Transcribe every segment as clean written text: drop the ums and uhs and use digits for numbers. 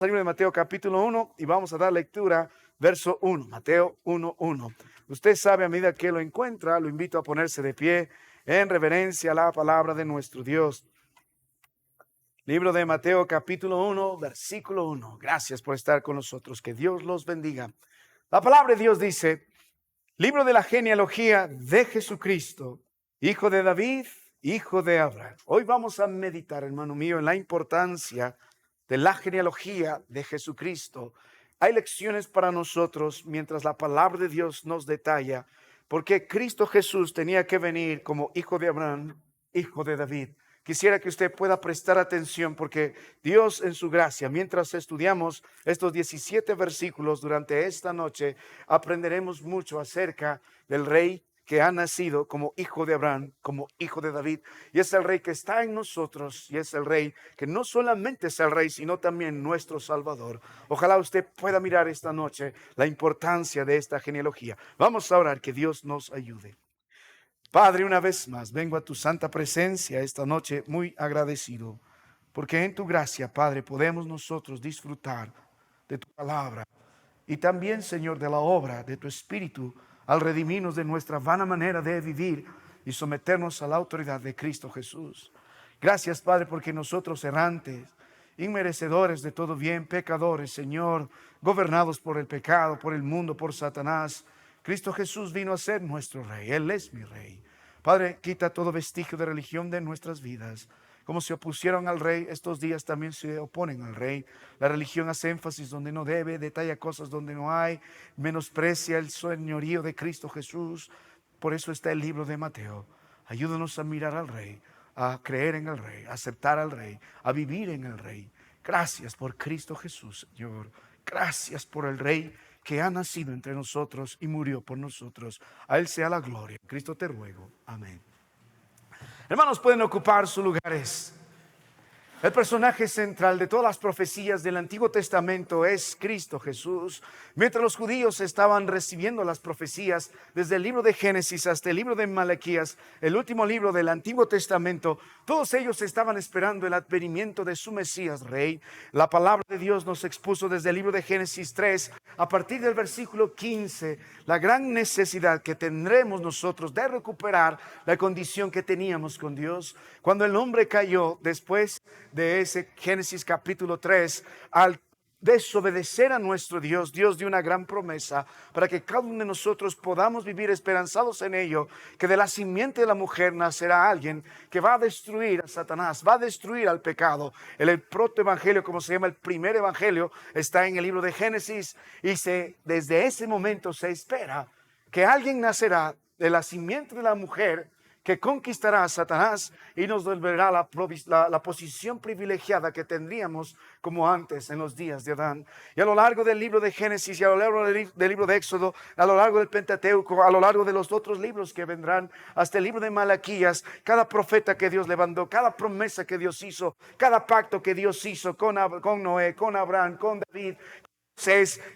al libro de Mateo capítulo 1 y vamos a dar lectura verso 1, Mateo 1:1. Usted sabe, a medida que lo encuentra, lo invito a ponerse de pie en reverencia a la palabra de nuestro Dios. Libro de Mateo capítulo 1, versículo 1. Gracias por estar con nosotros. Que Dios los bendiga. La palabra de Dios dice, libro de la genealogía de Jesucristo, hijo de David, hijo de Abraham. Hoy vamos a meditar, hermano mío, en la importancia de la genealogía de Jesucristo. Hay lecciones para nosotros mientras la palabra de Dios nos detalla porque Cristo Jesús tenía que venir como hijo de Abraham, hijo de David. Quisiera que usted pueda prestar atención porque Dios en su gracia, mientras estudiamos estos 17 versículos durante esta noche, aprenderemos mucho acerca del rey que ha nacido como hijo de Abraham, como hijo de David. Y es el rey que está en nosotros y es el rey que no solamente es el rey, sino también nuestro Salvador. Ojalá usted pueda mirar esta noche la importancia de esta genealogía. Vamos a orar, que Dios nos ayude. Padre, una vez más, vengo a tu santa presencia esta noche muy agradecido, porque en tu gracia, Padre, podemos nosotros disfrutar de tu palabra y también, Señor, de la obra de tu Espíritu al redimirnos de nuestra vana manera de vivir y someternos a la autoridad de Cristo Jesús. Gracias, Padre, porque nosotros errantes, inmerecedores de todo bien, pecadores, Señor, gobernados por el pecado, por el mundo, por Satanás, Cristo Jesús vino a ser nuestro Rey. Él es mi Rey. Padre, quita todo vestigio de religión de nuestras vidas. Como se opusieron al Rey, estos días también se oponen al Rey. La religión hace énfasis donde no debe, detalla cosas donde no hay, menosprecia el señorío de Cristo Jesús. Por eso está el libro de Mateo. Ayúdanos a mirar al Rey, a creer en el Rey, a aceptar al Rey, a vivir en el Rey. Gracias por Cristo Jesús, Señor. Gracias por el Rey que ha nacido entre nosotros y murió por nosotros. A Él sea la gloria. Cristo te ruego. Amén. Hermanos, pueden ocupar sus lugares. El personaje central de todas las profecías del Antiguo Testamento es Cristo Jesús. Mientras los judíos estaban recibiendo las profecías desde el libro de Génesis hasta el libro de Malaquías, el último libro del Antiguo Testamento, todos ellos estaban esperando el advenimiento de su Mesías Rey. La palabra de Dios nos expuso desde el libro de Génesis 3, a partir del versículo 15, la gran necesidad que tendremos nosotros de recuperar la condición que teníamos con Dios. Cuando el hombre cayó después de ese Génesis capítulo 3, al desobedecer a nuestro Dios, Dios dio una gran promesa para que cada uno de nosotros podamos vivir esperanzados en ello, que de la simiente de la mujer nacerá alguien que va a destruir a Satanás, va a destruir al pecado. El protoevangelio, como se llama el primer evangelio, está en el libro de Génesis y desde ese momento se espera que alguien nacerá de la simiente de la mujer que conquistará a Satanás y nos devolverá la posición privilegiada que tendríamos como antes en los días de Adán. Y a lo largo del libro de Génesis y a lo largo del libro de Éxodo, a lo largo del Pentateuco, a lo largo de los otros libros que vendrán, hasta el libro de Malaquías, cada profeta que Dios levantó, cada promesa que Dios hizo, cada pacto que Dios hizo con Noé, con Abraham, con David,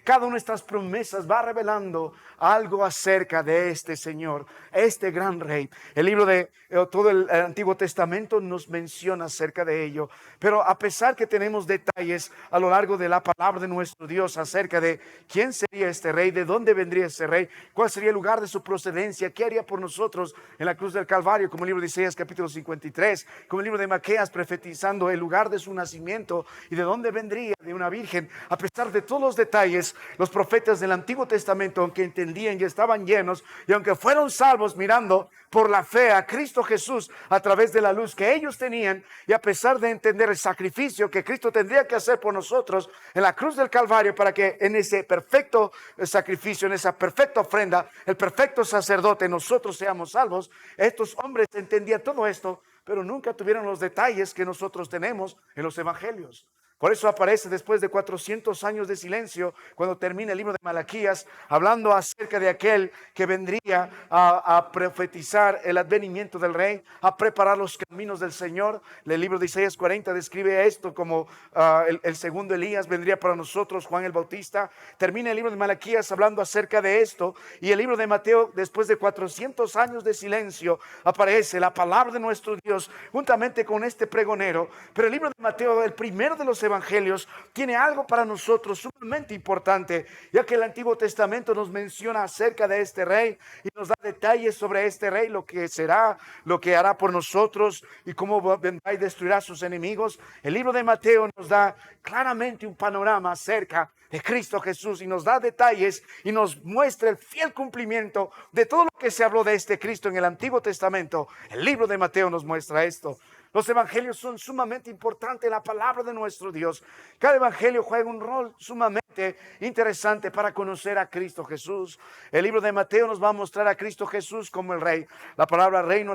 cada una de estas promesas va revelando algo acerca de este Señor, este gran Rey. El libro de todo el Antiguo Testamento nos menciona acerca de ello. Pero a pesar que tenemos detalles a lo largo de la palabra de nuestro Dios acerca de quién sería este Rey, de dónde vendría este Rey, cuál sería el lugar de su procedencia, qué haría por nosotros en la cruz del Calvario, como el libro de Isaías capítulo 53, como el libro de Miqueas profetizando el lugar de su nacimiento y de dónde vendría, de una virgen. A pesar de todos los detalles, los profetas del Antiguo Testamento, aunque entendían y estaban llenos, y aunque fueron salvos mirando por la fe a Cristo Jesús a través de la luz que ellos tenían, y a pesar de entender el sacrificio que Cristo tendría que hacer por nosotros en la cruz del Calvario, para que en ese perfecto sacrificio, en esa perfecta ofrenda, el perfecto sacerdote, nosotros seamos salvos, estos hombres entendían todo esto, pero nunca tuvieron los detalles que nosotros tenemos en los evangelios. Por eso aparece después de 400 años de silencio, cuando termina el libro de Malaquías, hablando acerca de aquel que vendría a profetizar el advenimiento del Rey, a preparar los caminos del Señor. El libro de Isaías 40 describe esto como el segundo Elías vendría para nosotros, Juan el Bautista. Termina el libro de Malaquías hablando acerca de esto, y el libro de Mateo, después de 400 años de silencio, aparece la palabra de nuestro Dios juntamente con este pregonero. Pero el libro de Mateo, el primero de los evangelios tiene algo para nosotros sumamente importante, ya que el Antiguo Testamento nos menciona acerca de este rey y nos da detalles sobre este rey, lo que será, lo que hará por nosotros y cómo vendrá y destruirá a sus enemigos. El libro de Mateo nos da claramente un panorama acerca de Cristo Jesús y nos da detalles y nos muestra el fiel cumplimiento de todo lo que se habló de este Cristo en el Antiguo Testamento. El libro de Mateo nos muestra esto. Los evangelios son sumamente importantes en la palabra de nuestro Dios. Cada evangelio juega un rol sumamente interesante para conocer a Cristo Jesús. El libro de Mateo nos va a mostrar a Cristo Jesús como el Rey. La palabra reino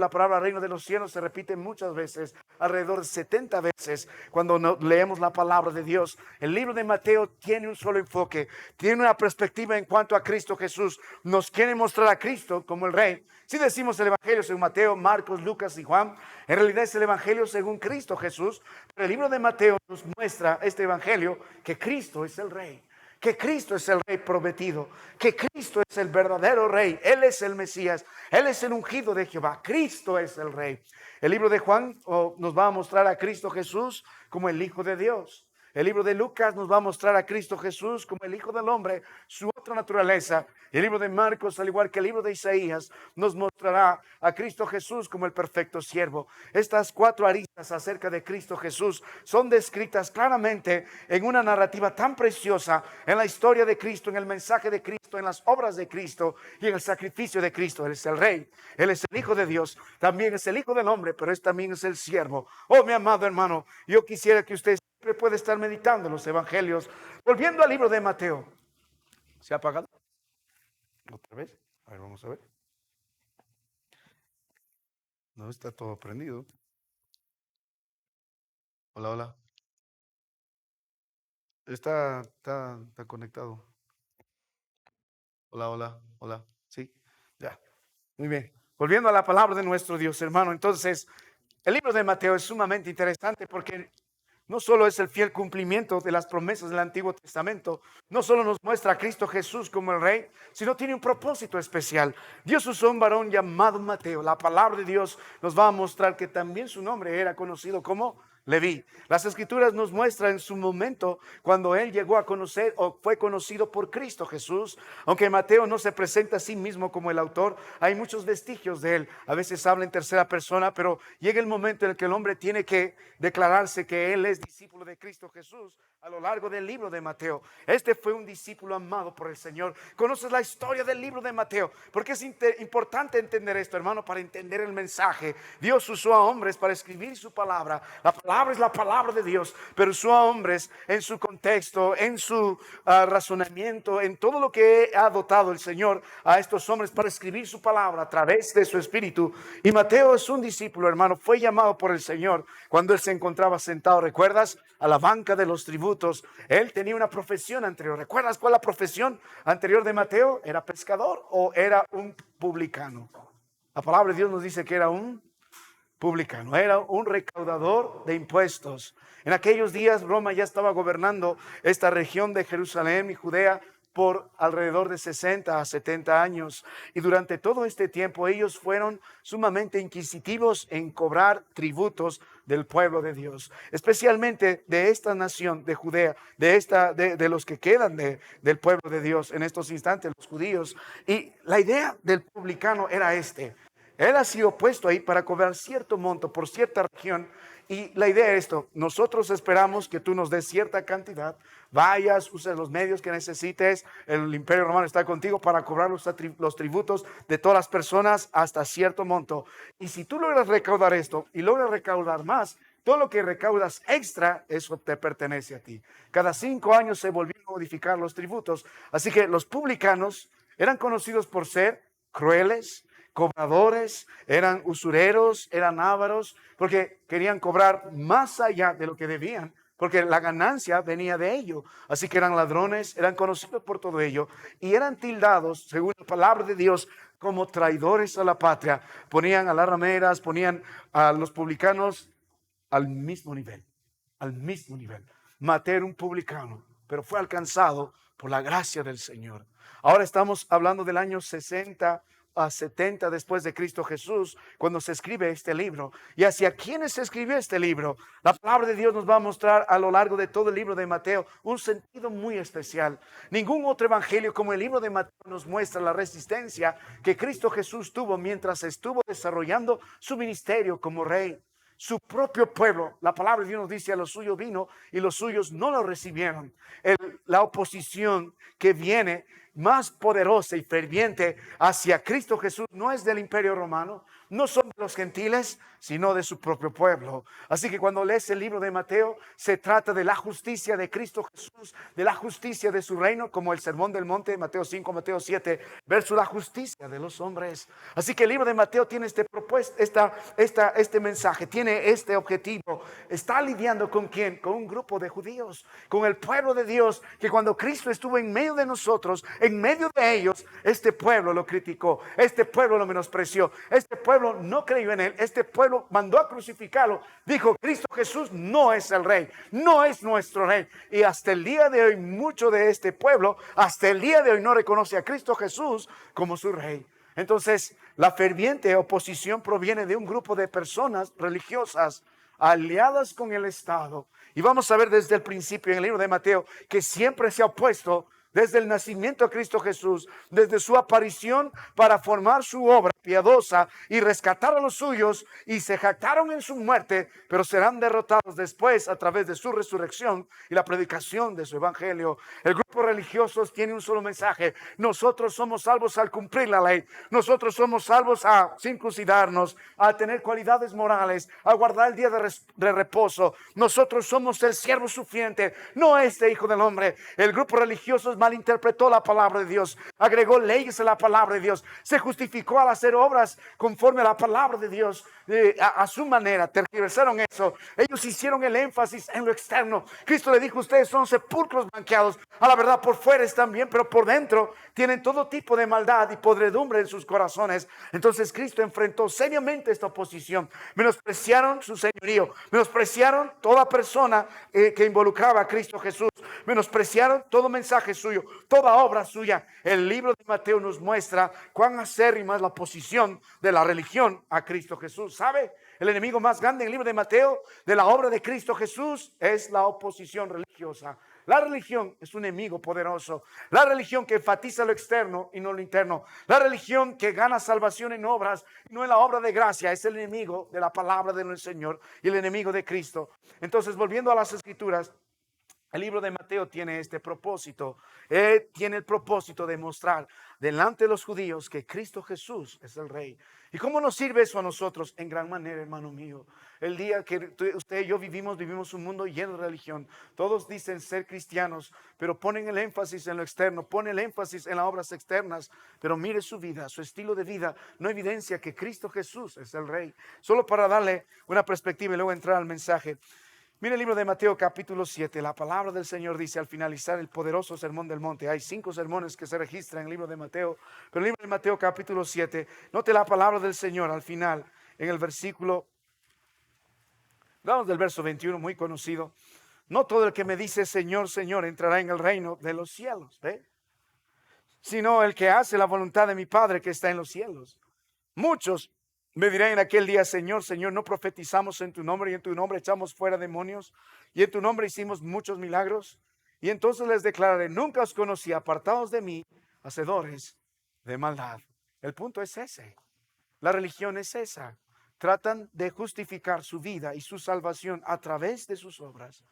de los cielos se repite muchas veces, alrededor de 70 veces cuando leemos la palabra de Dios. El libro de Mateo tiene un solo enfoque, tiene una perspectiva en cuanto a Cristo Jesús. Nos quiere mostrar a Cristo como el Rey. Si decimos el evangelio según Mateo, Marcos, Lucas y Juan, en realidad es el evangelio según Cristo Jesús. Pero el libro de Mateo nos muestra este evangelio que Cristo es el Rey, que Cristo es el Rey prometido, que Cristo es el verdadero Rey. Él es el Mesías, Él es el ungido de Jehová. Cristo es el Rey. El libro de Juan nos va a mostrar a Cristo Jesús como el Hijo de Dios. El libro de Lucas nos va a mostrar a Cristo Jesús como el Hijo del Hombre, su otra naturaleza. Y el libro de Marcos, al igual que el libro de Isaías, nos mostrará a Cristo Jesús como el perfecto siervo. Estas 4 aristas acerca de Cristo Jesús son descritas claramente en una narrativa tan preciosa en la historia de Cristo, en el mensaje de Cristo, en las obras de Cristo y en el sacrificio de Cristo. Él es el Rey, Él es el Hijo de Dios, también es el Hijo del Hombre, pero también es el siervo. Oh, mi amado hermano, yo quisiera que usted siempre puede estar meditando en los evangelios. Volviendo al libro de Mateo. ¿Se ha apagado? ¿Otra vez? A ver, vamos a ver. No está todo prendido. Hola, hola. Está conectado. Hola, hola, hola. Sí, ya. Muy bien. Volviendo a la palabra de nuestro Dios, hermano. Entonces, el libro de Mateo es sumamente interesante porque no solo es el fiel cumplimiento de las promesas del Antiguo Testamento, no solo nos muestra a Cristo Jesús como el Rey, sino tiene un propósito especial. Dios usó un varón llamado Mateo. La palabra de Dios nos va a mostrar que también su nombre era conocido como Leví. Las Escrituras nos muestran en su momento cuando él llegó a conocer o fue conocido por Cristo Jesús. Aunque Mateo no se presenta a sí mismo como el autor, hay muchos vestigios de él. A veces habla en tercera persona, pero llega el momento en el que el hombre tiene que declararse que él es discípulo de Cristo Jesús a lo largo del libro de Mateo. Este fue un discípulo amado por el Señor. Conoces la historia del libro de Mateo, porque es importante entender esto, hermano, para entender el mensaje. Dios usó a hombres para escribir su palabra. La palabra es la palabra de Dios, pero usó a hombres en su contexto, en su razonamiento, en todo lo que ha dotado el Señor a estos hombres para escribir su palabra a través de su espíritu. Y Mateo es un discípulo, hermano, fue llamado por el Señor cuando él se encontraba sentado, ¿recuerdas? A la banca de los tributos. Él tenía una profesión anterior. ¿Recuerdas cuál es la profesión anterior de Mateo? ¿Era pescador o era un publicano? La palabra de Dios nos dice que era un publicano, era un recaudador de impuestos. En aquellos días Roma ya estaba gobernando esta región de Jerusalén y Judea por alrededor de 60 a 70 años. Y durante todo este tiempo ellos fueron sumamente inquisitivos en cobrar tributos del pueblo de Dios, especialmente de esta nación de Judea, de los que quedan del pueblo de Dios en estos instantes, los judíos. Y la idea del publicano era él ha sido puesto ahí para cobrar cierto monto por cierta región. Y la idea es esto: nosotros esperamos que tú nos des cierta cantidad, vayas, uses los medios que necesites, el Imperio Romano está contigo para cobrar los tributos de todas las personas hasta cierto monto. Y si tú logras recaudar esto y logras recaudar más, todo lo que recaudas extra, eso te pertenece a ti. Cada 5 años se volvieron a modificar los tributos. Así que los publicanos eran conocidos por ser crueles, cobradores, eran usureros, eran ávaros, porque querían cobrar más allá de lo que debían, porque la ganancia venía de ello. Así que eran ladrones, eran conocidos por todo ello y eran tildados, según la palabra de Dios, como traidores a la patria. Ponían a las rameras, ponían a los publicanos al mismo nivel, al mismo nivel. Mateo era un publicano, pero fue alcanzado por la gracia del Señor. Ahora estamos hablando del año 60 70 después de Cristo Jesús, cuando se escribe este libro. ¿Y hacia quiénes se escribió este libro? La palabra de Dios nos va a mostrar a lo largo de todo el libro de Mateo un sentido muy especial. Ningún otro evangelio como el libro de Mateo nos muestra la resistencia que Cristo Jesús tuvo mientras estuvo desarrollando su ministerio como rey. Su propio pueblo, la palabra de Dios nos dice, a los suyos vino y los suyos no lo recibieron. La oposición que viene más poderosa y ferviente hacia Cristo Jesús no es del imperio romano, no son de los gentiles, sino de su propio pueblo. Así que cuando lees el libro de Mateo, se trata de la justicia de Cristo Jesús, de la justicia de su reino, como el sermón del monte, Mateo 5, Mateo 7, versus la justicia de los hombres. Así que el libro de Mateo tiene este mensaje, tiene este objetivo. Está lidiando con ¿quién? Con un grupo de judíos, con el pueblo de Dios, que cuando Cristo estuvo en medio de nosotros, en medio de ellos, este pueblo lo criticó, este pueblo lo menospreció, este pueblo no creyó en él, este pueblo mandó a crucificarlo, dijo: Cristo Jesús no es el rey, no es nuestro rey. Y hasta el día de hoy, mucho de este pueblo, hasta el día de hoy no reconoce a Cristo Jesús como su rey. Entonces, la ferviente oposición proviene de un grupo de personas religiosas aliadas con el Estado. Y vamos a ver desde el principio en el libro de Mateo que siempre se ha opuesto desde el nacimiento de Cristo Jesús, desde su aparición para formar su obra piadosa y rescatar a los suyos, y se jactaron en su muerte, pero serán derrotados después a través de su resurrección y la predicación de su evangelio. El grupo religioso tiene un solo mensaje: nosotros somos salvos al cumplir la ley, nosotros somos salvos a circuncidarnos, a tener cualidades morales, a guardar el día de reposo. Nosotros somos el siervo sufriente, no este hijo del hombre. El grupo religioso malinterpretó la palabra de Dios, agregó leyes a la palabra de Dios, se justificó al hacer obras conforme a la palabra de Dios, a su manera. Tergiversaron eso. Ellos hicieron el énfasis en lo externo. Cristo le dijo: ustedes son sepulcros blanqueados, a la verdad por fuera están bien, pero por dentro tienen todo tipo de maldad y podredumbre en sus corazones. Entonces Cristo enfrentó seriamente esta oposición. Menospreciaron su señorío, menospreciaron toda persona que involucraba a Cristo Jesús, menospreciaron todo mensaje suyo, toda obra suya. El libro de Mateo nos muestra cuán acérrima es la oposición de la religión a Cristo Jesús. ¿Sabe? El enemigo más grande en el libro de Mateo de la obra de Cristo Jesús es la oposición religiosa. La religión es un enemigo poderoso. La religión que enfatiza lo externo y no lo interno. La religión que gana salvación en obras y no en la obra de gracia es el enemigo de la palabra del Señor y el enemigo de Cristo. Entonces, volviendo a las Escrituras, el libro de Mateo tiene este propósito. Tiene el propósito de mostrar delante de los judíos que Cristo Jesús es el Rey. ¿Y cómo nos sirve eso a nosotros? En gran manera, hermano mío. El día que usted y yo vivimos un mundo lleno de religión. Todos dicen ser cristianos, pero ponen el énfasis en lo externo, ponen el énfasis en las obras externas. Pero mire su vida, su estilo de vida no evidencia que Cristo Jesús es el Rey. Solo para darle una perspectiva y luego entrar al mensaje. Mire el libro de Mateo capítulo 7, la palabra del Señor dice al finalizar el poderoso sermón del monte. Hay 5 sermones que se registran en el libro de Mateo, pero el libro de Mateo capítulo 7, note la palabra del Señor al final, en el versículo, vamos del verso 21, muy conocido. No todo el que me dice Señor, Señor entrará en el reino de los cielos, ¿ve? Sino el que hace la voluntad de mi Padre que está en los cielos. Muchos me dirán en aquel día: Señor, Señor, ¿no profetizamos en tu nombre y en tu nombre echamos fuera demonios y en tu nombre hicimos muchos milagros? Y entonces les declararé: nunca os conocí, apartados de mí, hacedores de maldad. El punto es ese. La religión es esa. Tratan de justificar su vida y su salvación a través de sus obras,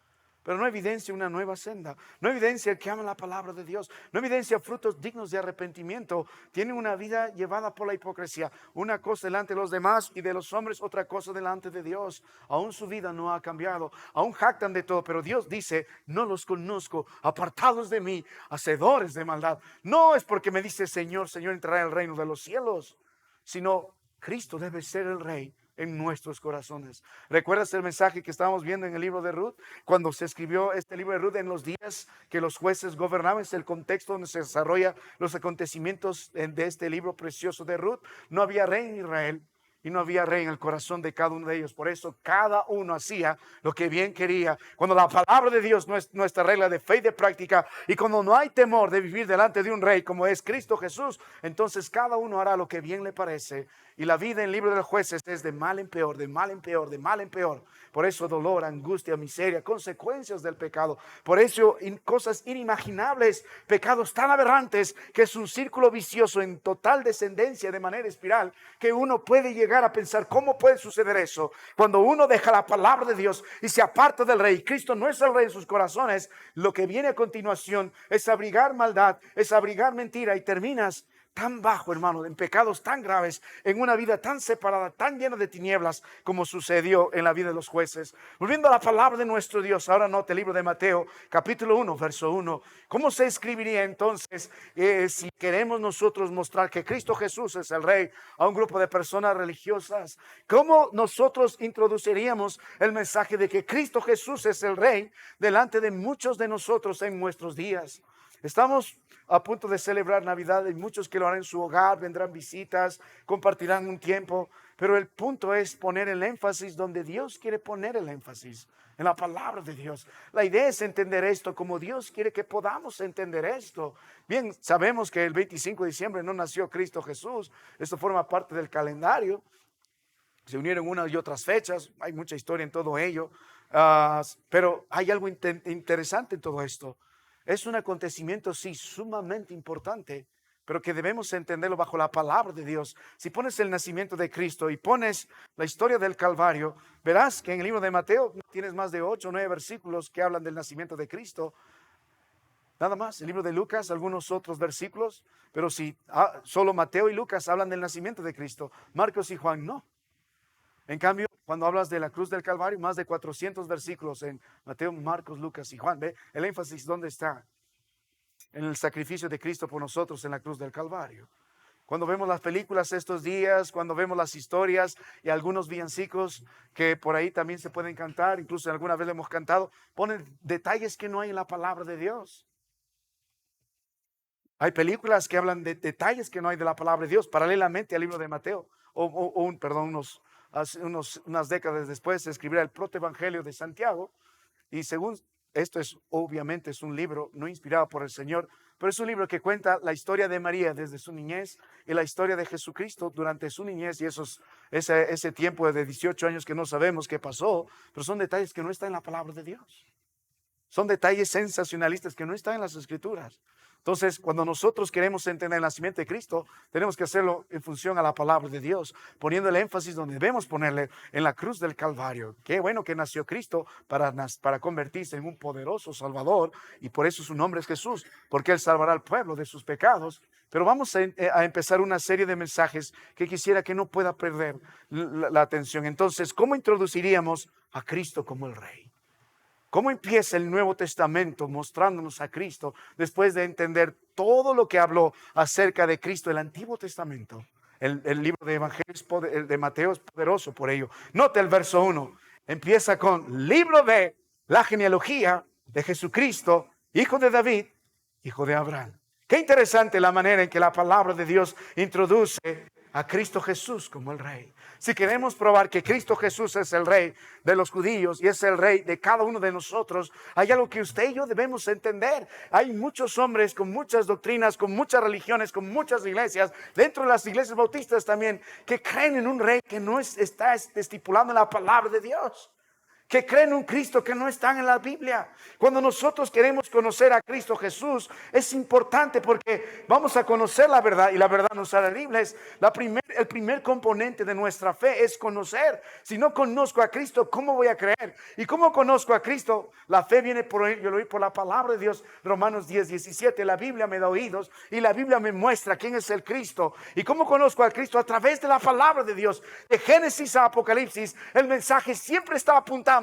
pero no evidencia una nueva senda, no evidencia el que ama la palabra de Dios, no evidencia frutos dignos de arrepentimiento. Tienen una vida llevada por la hipocresía, una cosa delante de los demás y de los hombres, otra cosa delante de Dios. Aún su vida no ha cambiado, aún jactan de todo, pero Dios dice: no los conozco, apartados de mí, hacedores de maldad. No es porque me dice Señor, Señor entrará en el reino de los cielos, sino Cristo debe ser el Rey en nuestros corazones. ¿Recuerdas el mensaje que estábamos viendo en el libro de Ruth? Cuando se escribió este libro de Ruth en los días que los jueces gobernaban, es el contexto donde se desarrolla los acontecimientos de este libro precioso de Ruth. No había rey en Israel y no había rey en el corazón de cada uno de ellos. Por eso cada uno hacía lo que bien quería. Cuando la palabra de Dios no es nuestra regla de fe y de práctica, y cuando no hay temor de vivir delante de un rey como es Cristo Jesús, entonces cada uno hará lo que bien le parece. Y la vida en el libro de los jueces es de mal en peor, de mal en peor, de mal en peor. Por eso dolor, angustia, miseria, consecuencias del pecado. Por eso cosas inimaginables, pecados tan aberrantes que es un círculo vicioso en total descendencia de manera espiral, que uno puede llegar a pensar cómo puede suceder eso. Cuando uno deja la palabra de Dios y se aparta del rey, Cristo no es el rey en sus corazones, lo que viene a continuación es abrigar maldad, es abrigar mentira y terminas tan bajo, hermano, en pecados tan graves, en una vida tan separada, tan llena de tinieblas, como sucedió en la vida de los jueces. Volviendo a la palabra de nuestro Dios, ahora note el libro de Mateo, capítulo 1, verso 1. ¿Cómo se escribiría entonces si queremos nosotros mostrar que Cristo Jesús es el Rey a un grupo de personas religiosas? ¿Cómo nosotros introduciríamos el mensaje de que Cristo Jesús es el Rey delante de muchos de nosotros en nuestros días? Estamos a punto de celebrar Navidad y muchos que lo harán en su hogar, vendrán visitas, compartirán un tiempo, pero el punto es poner el énfasis donde Dios quiere poner el énfasis, en la palabra de Dios. La idea es entender esto como Dios quiere que podamos entender esto. Bien, sabemos que el 25 de diciembre no nació Cristo Jesús, esto forma parte del calendario, se unieron unas y otras fechas, hay mucha historia en todo ello, pero hay algo interesante en todo esto. Es un acontecimiento, sí, sumamente importante, pero que debemos entenderlo bajo la palabra de Dios. Si pones el nacimiento de Cristo y pones la historia del Calvario, verás que en el libro de Mateo tienes más de 8 o 9 versículos que hablan del nacimiento de Cristo. Nada más. El libro de Lucas, algunos otros versículos, pero si solo Mateo y Lucas hablan del nacimiento de Cristo, Marcos y Juan no. En cambio, cuando hablas de la cruz del Calvario, más de 400 versículos en Mateo, Marcos, Lucas y Juan. ¿Ve? El énfasis, ¿dónde está? En el sacrificio de Cristo por nosotros en la cruz del Calvario. Cuando vemos las películas estos días, cuando vemos las historias y algunos villancicos que por ahí también se pueden cantar, incluso alguna vez lo hemos cantado, ponen detalles que no hay en la palabra de Dios. Hay películas que hablan de detalles que no hay de la palabra de Dios, paralelamente al libro de Mateo, unas décadas después se escribirá el protoevangelio de Santiago, y según esto obviamente es un libro no inspirado por el Señor, pero es un libro que cuenta la historia de María desde su niñez y la historia de Jesucristo durante su niñez y ese tiempo de 18 años que no sabemos qué pasó, pero son detalles que no están en la palabra de Dios. Son detalles sensacionalistas que no están en las Escrituras. Entonces, cuando nosotros queremos entender el nacimiento de Cristo, tenemos que hacerlo en función a la palabra de Dios, poniendo el énfasis donde debemos ponerle, en la cruz del Calvario. Qué bueno que nació Cristo para convertirse en un poderoso Salvador, y por eso su nombre es Jesús, porque Él salvará al pueblo de sus pecados. Pero vamos a empezar una serie de mensajes que quisiera que no pueda perder la atención. Entonces, ¿cómo introduciríamos a Cristo como el Rey? ¿Cómo empieza el Nuevo Testamento mostrándonos a Cristo después de entender todo lo que habló acerca de Cristo el Antiguo Testamento? El libro de Evangelios de Mateo es poderoso por ello. Note el verso 1. Empieza con libro de la genealogía de Jesucristo, hijo de David, hijo de Abraham. Qué interesante la manera en que la palabra de Dios introduce a Cristo Jesús como el Rey. Si queremos probar que Cristo Jesús es el Rey de los judíos y es el Rey de cada uno de nosotros, hay algo que usted y yo debemos entender. Hay muchos hombres con muchas doctrinas, con muchas religiones, con muchas iglesias, dentro de las iglesias bautistas también, que creen en un Rey que no está estipulado en la palabra de Dios, que creen en un Cristo que no está en la Biblia. Cuando nosotros queremos conocer a Cristo Jesús, es importante porque vamos a conocer la verdad y la verdad nos hará libres. El primer componente de nuestra fe es conocer. Si no conozco a Cristo, ¿cómo voy a creer? ¿Y cómo conozco a Cristo? La fe viene por la palabra de Dios. Romanos 10:17, la Biblia me da oídos y la Biblia me muestra quién es el Cristo. ¿Y cómo conozco a Cristo? A través de la palabra de Dios. De Génesis a Apocalipsis, el mensaje siempre está apuntando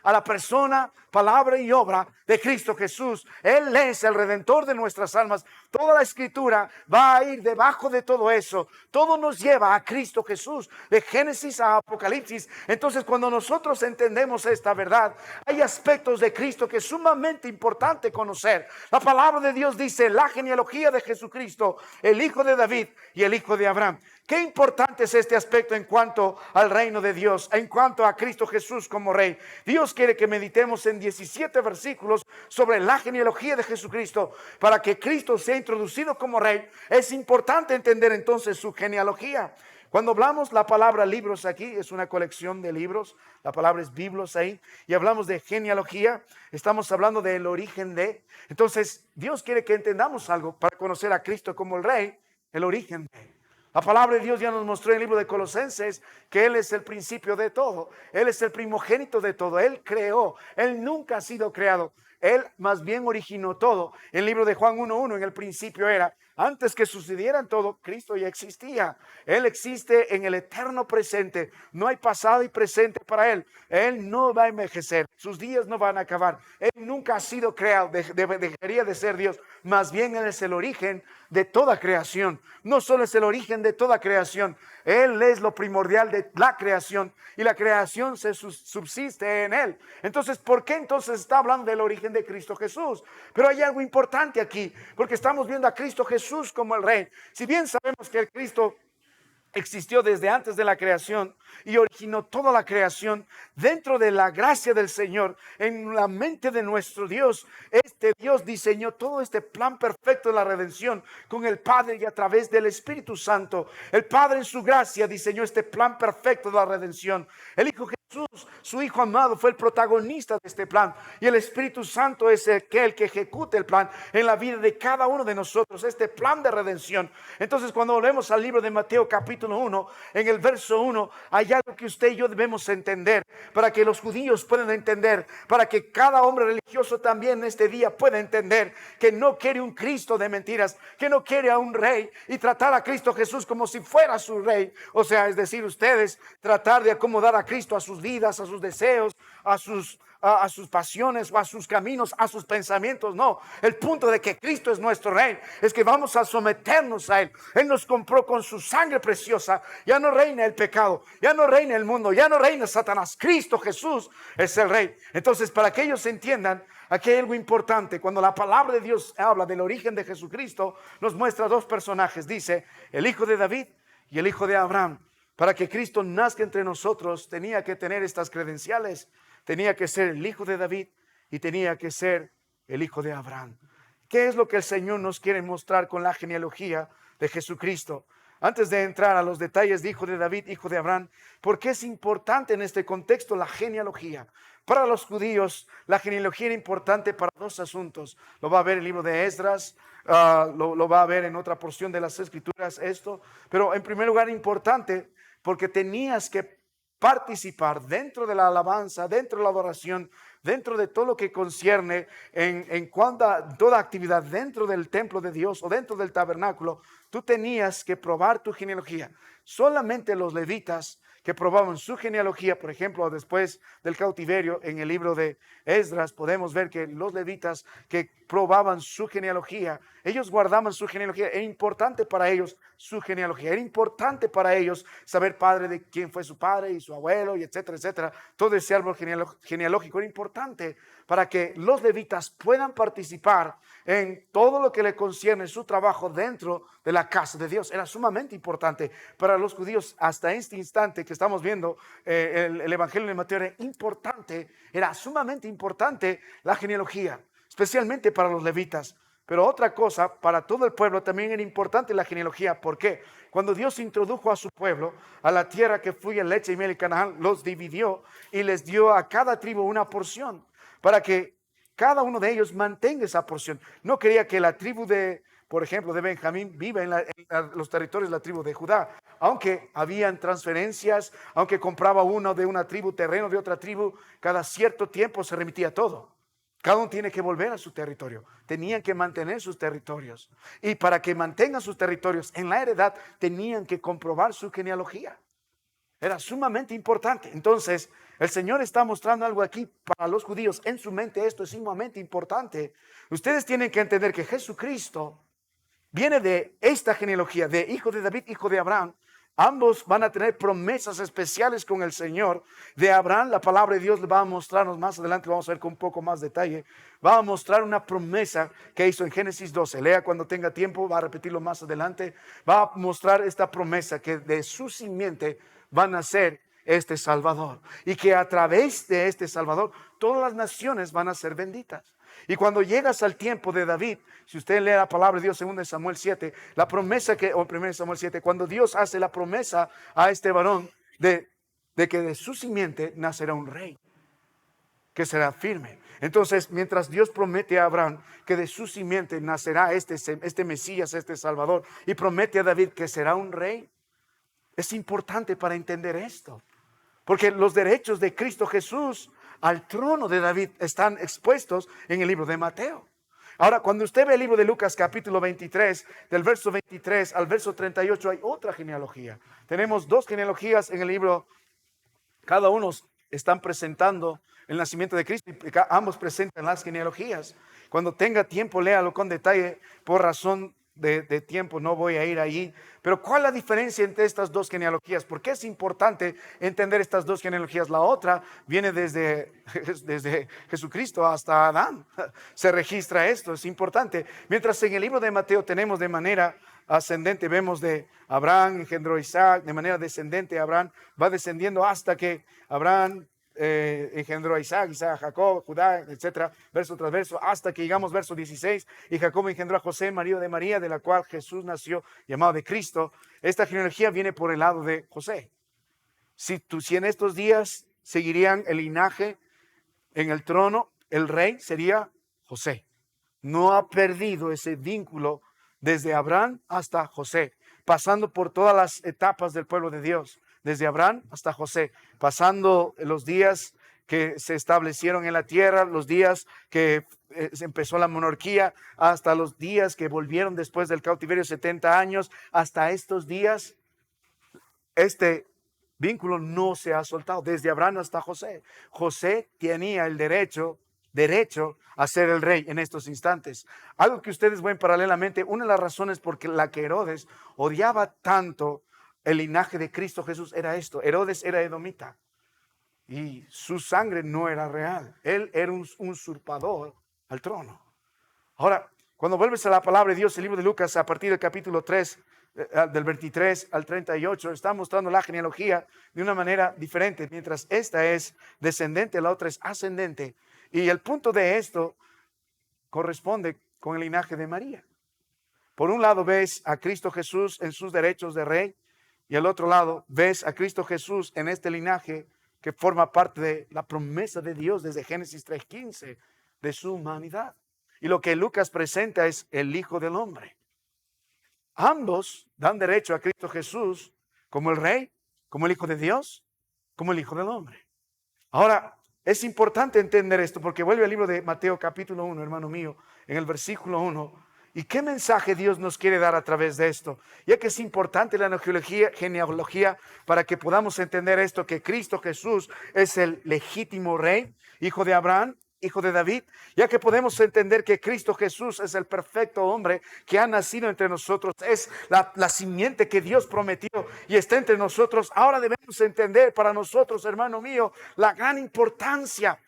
a la persona, palabra y obra de Cristo Jesús. Él es el Redentor de nuestras almas. Toda la Escritura va a ir debajo de todo eso. Todo nos lleva a Cristo Jesús, de Génesis a Apocalipsis. Entonces, cuando nosotros entendemos esta verdad, hay aspectos de Cristo que es sumamente importante conocer. La palabra de Dios dice la genealogía de Jesucristo, el hijo de David y el hijo de Abraham. Qué importante es este aspecto en cuanto al reino de Dios, en cuanto a Cristo Jesús como Rey. Dios quiere que meditemos en 17 versículos sobre la genealogía de Jesucristo. Para que Cristo sea introducido como Rey, es importante entender entonces su genealogía. Cuando hablamos la palabra libros aquí, es una colección de libros, la palabra es biblos ahí, y hablamos de genealogía, estamos hablando del origen de. Entonces, Dios quiere que entendamos algo para conocer a Cristo como el Rey, el origen de. La palabra de Dios ya nos mostró en el libro de Colosenses que Él es el principio de todo. Él es el primogénito de todo. Él creó. Él nunca ha sido creado. Él más bien originó todo. El libro de Juan 1:1 en el principio era, antes que sucedieran todo, Cristo ya existía. Él existe en el eterno presente. No hay pasado y presente para Él. Él no va a envejecer. Sus días no van a acabar. Él nunca ha sido creado. Dejaría de ser Dios. Más bien Él es el origen de toda creación. No solo es el origen de toda creación. Él es lo primordial de la creación. Y la creación se subsiste en Él. Entonces, ¿por qué entonces está hablando del origen de Cristo Jesús? Pero hay algo importante aquí. Porque estamos viendo a Cristo Jesús como el Rey. Si bien sabemos que el Cristo existió desde antes de la creación y originó toda la creación, dentro de la gracia del Señor, en la mente de nuestro Dios, este Dios diseñó todo este plan perfecto de la redención con el Padre y a través del Espíritu Santo. El Padre en su gracia diseñó este plan perfecto de la redención. El Hijo Jesús, su Hijo amado, fue el protagonista de este plan, y el Espíritu Santo es el que ejecuta el plan en la vida de cada uno de nosotros, este plan de redención. Entonces, cuando volvemos al libro de Mateo capítulo 1, en el verso 1, hay algo que usted y yo debemos entender, para que los judíos puedan entender, para que cada hombre religioso también este día pueda entender que no quiere un Cristo de mentiras, que no quiere a un rey y tratar a Cristo Jesús como si fuera su rey. O sea, es decir, ustedes tratar de acomodar a Cristo a sus vidas, a sus deseos, a sus pasiones o a sus caminos, a sus pensamientos. No, el punto de que Cristo es nuestro Rey es que vamos a someternos a Él. Él nos compró con su sangre preciosa. Ya no reina el pecado, ya no reina el mundo, ya no reina Satanás. Cristo Jesús es el Rey. Entonces, para que ellos entiendan, aquí hay algo importante. Cuando la palabra de Dios habla del origen de Jesucristo, nos muestra dos personajes. Dice, el hijo de David y el hijo de Abraham. Para que Cristo nazca entre nosotros, tenía que tener estas credenciales. Tenía que ser el hijo de David y tenía que ser el hijo de Abraham. ¿Qué es lo que el Señor nos quiere mostrar con la genealogía de Jesucristo? Antes de entrar a los detalles de hijo de David, hijo de Abraham, ¿por qué es importante en este contexto la genealogía? Para los judíos, la genealogía era importante para dos asuntos. Lo va a ver en el libro de Esdras, lo va a ver en otra porción de las Escrituras esto. Pero en primer lugar, importante porque tenías que participar dentro de la alabanza, dentro de la adoración, dentro de todo lo que concierne en cuanto a toda actividad dentro del templo de Dios o dentro del tabernáculo. Tú tenías que probar tu genealogía. Solamente los levitas que probaban su genealogía, por ejemplo, después del cautiverio, en el libro de Esdras, podemos ver que los levitas que probaban su genealogía, ellos guardaban su genealogía. Era importante para ellos su genealogía. Era importante para ellos saber padre de quién fue su padre y su abuelo, y etcétera, etcétera. Todo ese árbol genealógico era importante para que los levitas puedan participar en todo lo que le concierne su trabajo dentro de la casa de Dios. Era sumamente importante para los judíos. Hasta este instante que estamos viendo el Evangelio de Mateo, era importante, era sumamente importante la genealogía, especialmente para los levitas. Pero otra cosa, para todo el pueblo también era importante la genealogía. ¿Por qué? Cuando Dios introdujo a su pueblo a la tierra que fluye leche y miel, y Canaán, los dividió y les dio a cada tribu una porción, para que cada uno de ellos mantenga esa porción. No quería que la tribu de, por ejemplo, de Benjamín viva en los territorios de la tribu de Judá. Aunque habían transferencias, aunque compraba uno de una tribu terreno de otra tribu, cada cierto tiempo se remitía todo. Cada uno tiene que volver a su territorio. Tenían que mantener sus territorios. Y para que mantengan sus territorios en la heredad, tenían que comprobar su genealogía. Era sumamente importante. Entonces, el Señor está mostrando algo aquí para los judíos. En su mente esto es sumamente importante. Ustedes tienen que entender que Jesucristo viene de esta genealogía, de hijo de David, hijo de Abraham, Ambos van a tener promesas especiales con el Señor. De Abraham, la palabra de Dios le va a mostrarnos más adelante, vamos a ver con un poco más detalle. Va a mostrar una promesa que hizo en Génesis 12. Lea cuando tenga tiempo, va a repetirlo más adelante. Va a mostrar esta promesa que de su simiente van a ser este Salvador. Y que a través de este Salvador, todas las naciones van a ser benditas. Y cuando llegas al tiempo de David, si usted lee la palabra de Dios en 2 Samuel 7, la promesa o 1 Samuel 7, cuando Dios hace la promesa a este varón de que de su simiente nacerá un rey, que será firme. Entonces, mientras Dios promete a Abraham que de su simiente nacerá este Mesías, este Salvador, y promete a David que será un rey, es importante para entender esto. Porque los derechos de Cristo Jesús al trono de David están expuestos en el libro de Mateo. Ahora, cuando usted ve el libro de Lucas capítulo 23, del verso 23 al verso 38, hay otra genealogía. Tenemos dos genealogías en el libro. Cada uno están presentando el nacimiento de Cristo y ambos presentan las genealogías. Cuando tenga tiempo, léalo con detalle. Por razón de tiempo no voy a ir allí. Pero ¿cuál es la diferencia entre estas dos genealogías? ¿Por qué es importante entender estas dos genealogías? La otra viene desde Jesucristo hasta Adán. Se registra esto, es importante. Mientras en el libro de Mateo tenemos de manera ascendente, vemos de Abraham engendró a Isaac, de manera descendente Abraham va descendiendo hasta que Abraham engendró a Isaac, Isaac a Jacob, Judá, etcétera, verso tras verso, hasta que llegamos verso 16, y Jacob engendró a José, marido de María, de la cual Jesús nació, llamado de Cristo. Esta genealogía viene por el lado de José. Si en estos días seguirían el linaje en el trono, el rey sería José. No ha perdido ese vínculo desde Abraham hasta José, pasando por todas las etapas del pueblo de Dios. Desde Abraham hasta José, pasando los días que se establecieron en la tierra, los días que empezó la monarquía, hasta los días que volvieron después del cautiverio, 70 años, hasta estos días, este vínculo no se ha soltado, desde Abraham hasta José. José tenía el derecho a ser el rey en estos instantes. Algo que ustedes ven paralelamente, una de las razones por la que Herodes odiaba tanto el linaje de Cristo Jesús era esto. Herodes era edomita y su sangre no era real. Él era un usurpador al trono. Ahora, cuando vuelves a la palabra de Dios, el libro de Lucas, a partir del capítulo 3, del 23 al 38, está mostrando la genealogía de una manera diferente. Mientras esta es descendente, la otra es ascendente. Y el punto de esto corresponde con el linaje de María. Por un lado ves a Cristo Jesús en sus derechos de rey, y al otro lado ves a Cristo Jesús en este linaje que forma parte de la promesa de Dios desde Génesis 3:15 de su humanidad. Y lo que Lucas presenta es el Hijo del Hombre. Ambos dan derecho a Cristo Jesús como el Rey, como el Hijo de Dios, como el Hijo del Hombre. Ahora, es importante entender esto porque vuelve al libro de Mateo capítulo 1, hermano mío, en el versículo 1. ¿Y qué mensaje Dios nos quiere dar a través de esto? Ya que es importante la genealogía para que podamos entender esto, que Cristo Jesús es el legítimo rey, hijo de Abraham, hijo de David, ya que podemos entender que Cristo Jesús es el perfecto hombre que ha nacido entre nosotros, es la simiente que Dios prometió y está entre nosotros. Ahora debemos entender para nosotros, hermano mío, la gran importancia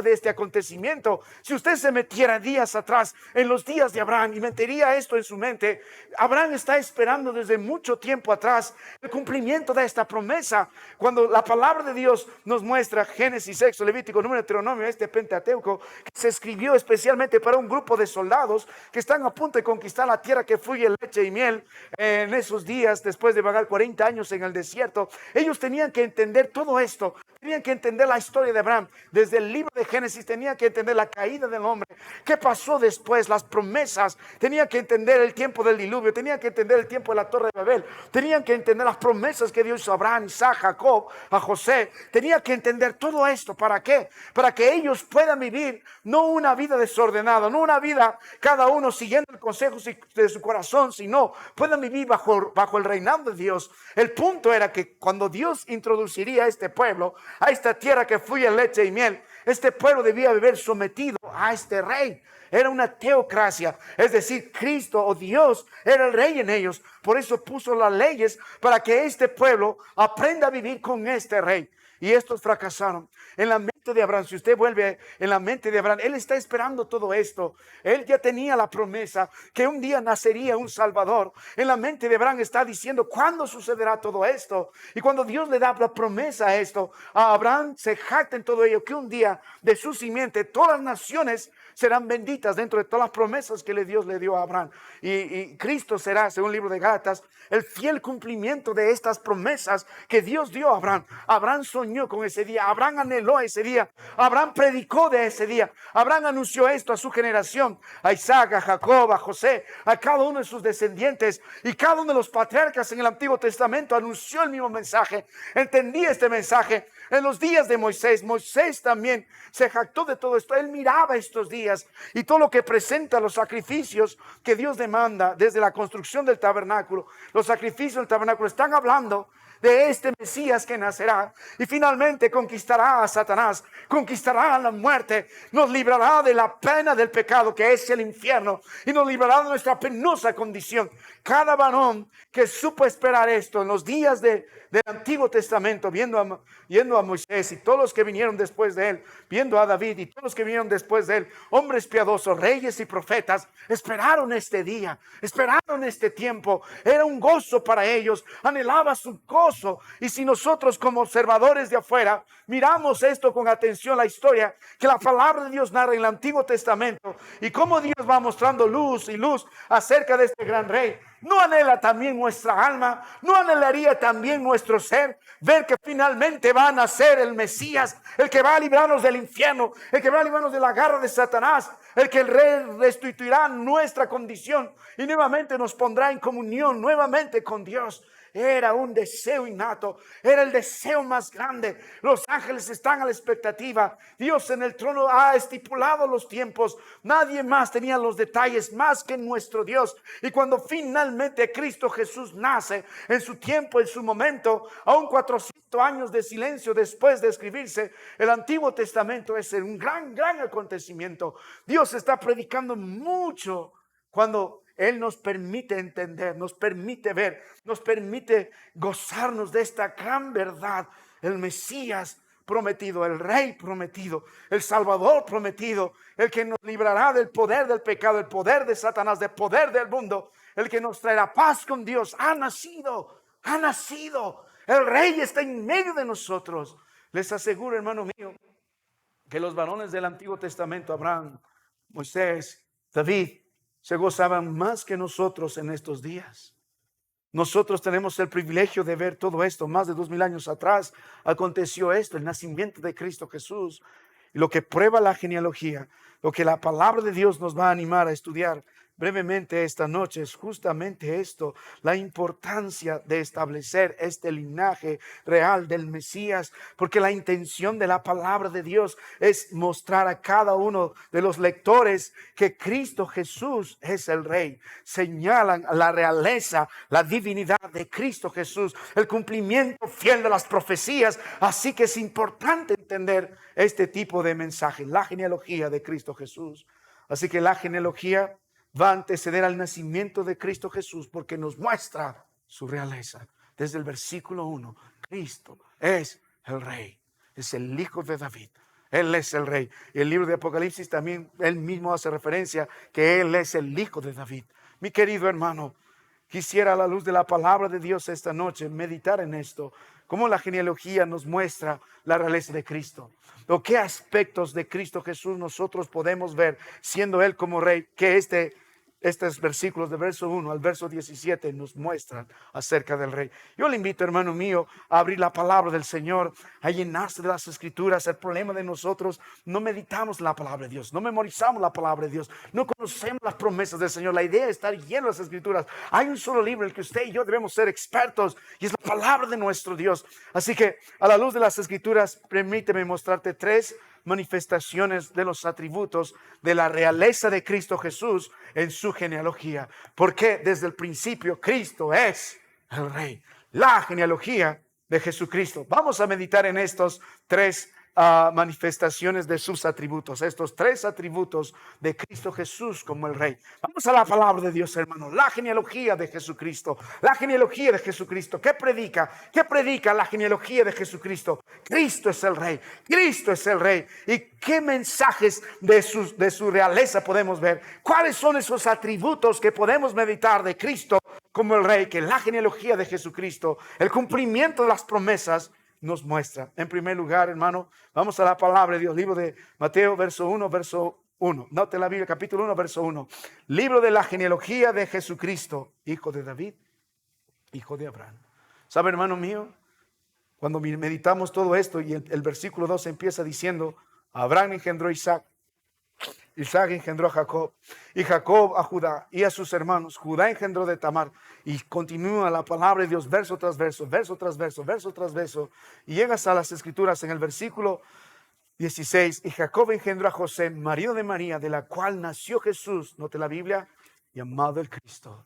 de este acontecimiento. Si usted se metiera días atrás, en los días de Abraham, y metería esto en su mente, Abraham está esperando desde mucho tiempo atrás el cumplimiento de esta promesa. Cuando la palabra de Dios nos muestra Génesis, Éxodo, Levítico, Número, Deuteronomio, este Pentateuco, que se escribió especialmente para un grupo de soldados que están a punto de conquistar la tierra que fluye leche y miel en esos días, después de vagar 40 años en el desierto. Ellos tenían que entender todo esto. Tenían que entender la historia de Abraham. Desde el libro de Génesis tenían que entender la caída del hombre. ¿Qué pasó después? Las promesas. Tenían que entender el tiempo del diluvio. Tenían que entender el tiempo de la Torre de Babel. Tenían que entender las promesas que Dios hizo a Abraham, Isaac, Jacob, a José. Tenían que entender todo esto. ¿Para qué? Para que ellos puedan vivir no una vida desordenada, no una vida cada uno siguiendo el consejo de su corazón, sino puedan vivir bajo el reinado de Dios. El punto era que cuando Dios introduciría a este pueblo, a esta tierra que fluye leche y miel, Este pueblo debía haber sometido a este rey. Era una teocracia, es decir, Cristo o Dios era el rey en ellos. Por eso puso las leyes para que este pueblo aprenda a vivir con este rey. Y estos fracasaron. En la mente de Abraham, si usted vuelve en la mente de Abraham, él está esperando todo esto. Él ya tenía la promesa que un día nacería un Salvador. En la mente de Abraham está diciendo, ¿cuándo sucederá todo esto? Y cuando Dios le da la promesa a esto, a Abraham se jacta en todo ello, que un día de su simiente todas las naciones serán benditas dentro de todas las promesas que Dios le dio a Abraham. Y Cristo será, según el libro de Gálatas, el fiel cumplimiento de estas promesas que Dios dio a Abraham. Abraham soñó con ese día, Abraham anheló ese día, Abraham predicó de ese día, Abraham anunció esto a su generación, a Isaac, a Jacob, a José, a cada uno de sus descendientes, y cada uno de los patriarcas en el Antiguo Testamento anunció el mismo mensaje, entendía este mensaje. En los días de Moisés, Moisés también se jactó de todo esto. Él miraba estos días y todo lo que presenta, los sacrificios que Dios demanda desde la construcción del tabernáculo. Los sacrificios del tabernáculo están hablando de este Mesías que nacerá y finalmente conquistará a Satanás, conquistará a la muerte, nos librará de la pena del pecado que es el infierno y nos librará de nuestra penosa condición. Cada varón que supo esperar esto en los días del Antiguo Testamento, viendo a Moisés y todos los que vinieron después de él, viendo a David y todos los que vinieron después de él, hombres piadosos, reyes y profetas, esperaron este día, esperaron este tiempo. Era un gozo para ellos, anhelaba su gozo. Y si nosotros como observadores de afuera miramos esto con atención, la historia que la palabra de Dios narra en el Antiguo Testamento y cómo Dios va mostrando luz y luz acerca de este gran rey, ¿no anhela también nuestra alma? ¿No anhelaría también nuestro ser ver que finalmente va a nacer el Mesías, el que va a librarnos del infierno, el que va a librarnos de la garra de Satanás, el que el rey restituirá nuestra condición y nuevamente nos pondrá en comunión nuevamente con Dios? Era un deseo innato, era el deseo más grande. Los ángeles están a la expectativa. Dios en el trono ha estipulado los tiempos. Nadie más tenía los detalles más que nuestro Dios. Y cuando finalmente Cristo Jesús nace en su tiempo, en su momento, aún 400 años de silencio después de escribirse el Antiguo Testamento, es un gran acontecimiento. Dios está predicando mucho cuando Él nos permite entender, nos permite ver, nos permite gozarnos de esta gran verdad. El Mesías prometido, el Rey prometido, el Salvador prometido, el que nos librará del poder del pecado, el poder de Satanás, del poder del mundo, el que nos traerá paz con Dios. Ha nacido, ha nacido. El Rey está en medio de nosotros. Les aseguro, hermano mío, que los varones del Antiguo Testamento, Abraham, Moisés, David, se gozaban más que nosotros en estos días. Nosotros tenemos el privilegio de ver todo esto. Más de 2000 años atrás aconteció esto, el nacimiento de Cristo Jesús. Y lo que prueba la genealogía, lo que la palabra de Dios nos va a animar a estudiar brevemente esta noche es justamente esto, la importancia de establecer este linaje real del Mesías, porque la intención de la palabra de Dios es mostrar a cada uno de los lectores que Cristo Jesús es el Rey. Señalan la realeza, la divinidad de Cristo Jesús, el cumplimiento fiel de las profecías. Así que es importante entender este tipo de mensaje, la genealogía de Cristo Jesús. Así que la genealogía va a anteceder al nacimiento de Cristo Jesús porque nos muestra su realeza. Desde el versículo 1, Cristo es el Rey, es el Hijo de David. Él es el Rey. Y el libro de Apocalipsis también, él mismo hace referencia que Él es el Hijo de David. Mi querido hermano, quisiera a la luz de la palabra de Dios esta noche meditar en esto. Cómo la genealogía nos muestra la realeza de Cristo. O qué aspectos de Cristo Jesús nosotros podemos ver siendo Él como Rey, que estos versículos de verso 1 al verso 17 nos muestran acerca del Rey. Yo le invito, hermano mío, a abrir la palabra del Señor, a llenarse de las Escrituras. El problema de nosotros, no meditamos la palabra de Dios, no memorizamos la palabra de Dios, no conocemos las promesas del Señor. La idea es estar lleno de las Escrituras. Hay un solo libro en el que usted y yo debemos ser expertos y es la palabra de nuestro Dios. Así que a la luz de las Escrituras, permíteme mostrarte tres manifestaciones de los atributos de la realeza de Cristo Jesús en su genealogía. Porque desde el principio Cristo es el Rey. La genealogía de Jesucristo. Vamos a meditar en estos tres manifestaciones de sus atributos, estos tres atributos de Cristo Jesús como el Rey. Vamos a la palabra de Dios, hermano. La genealogía de Jesucristo. La genealogía de Jesucristo. ¿Qué predica? ¿Qué predica la genealogía de Jesucristo? Cristo es el Rey. Cristo es el Rey. ¿Y qué mensajes de su realeza podemos ver? ¿Cuáles son esos atributos que podemos meditar de Cristo como el Rey? Que la genealogía de Jesucristo, el cumplimiento de las promesas, nos muestra. En primer lugar, hermano, vamos a la palabra de Dios, libro de Mateo, verso 1. Note la Biblia, capítulo 1, verso 1. Libro de la genealogía de Jesucristo, hijo de David, hijo de Abraham. ¿Sabe, hermano mío? Cuando meditamos todo esto y el versículo 2 empieza diciendo, Abraham engendró a Isaac, Isaac engendró a Jacob, y Jacob a Judá y a sus hermanos. Judá engendró de Tamar. Y continúa la palabra de Dios verso tras verso, verso tras verso, verso tras verso. Y llegas a las escrituras en el versículo 16. Y Jacob engendró a José, marido de María, de la cual nació Jesús, note la Biblia, llamado el Cristo.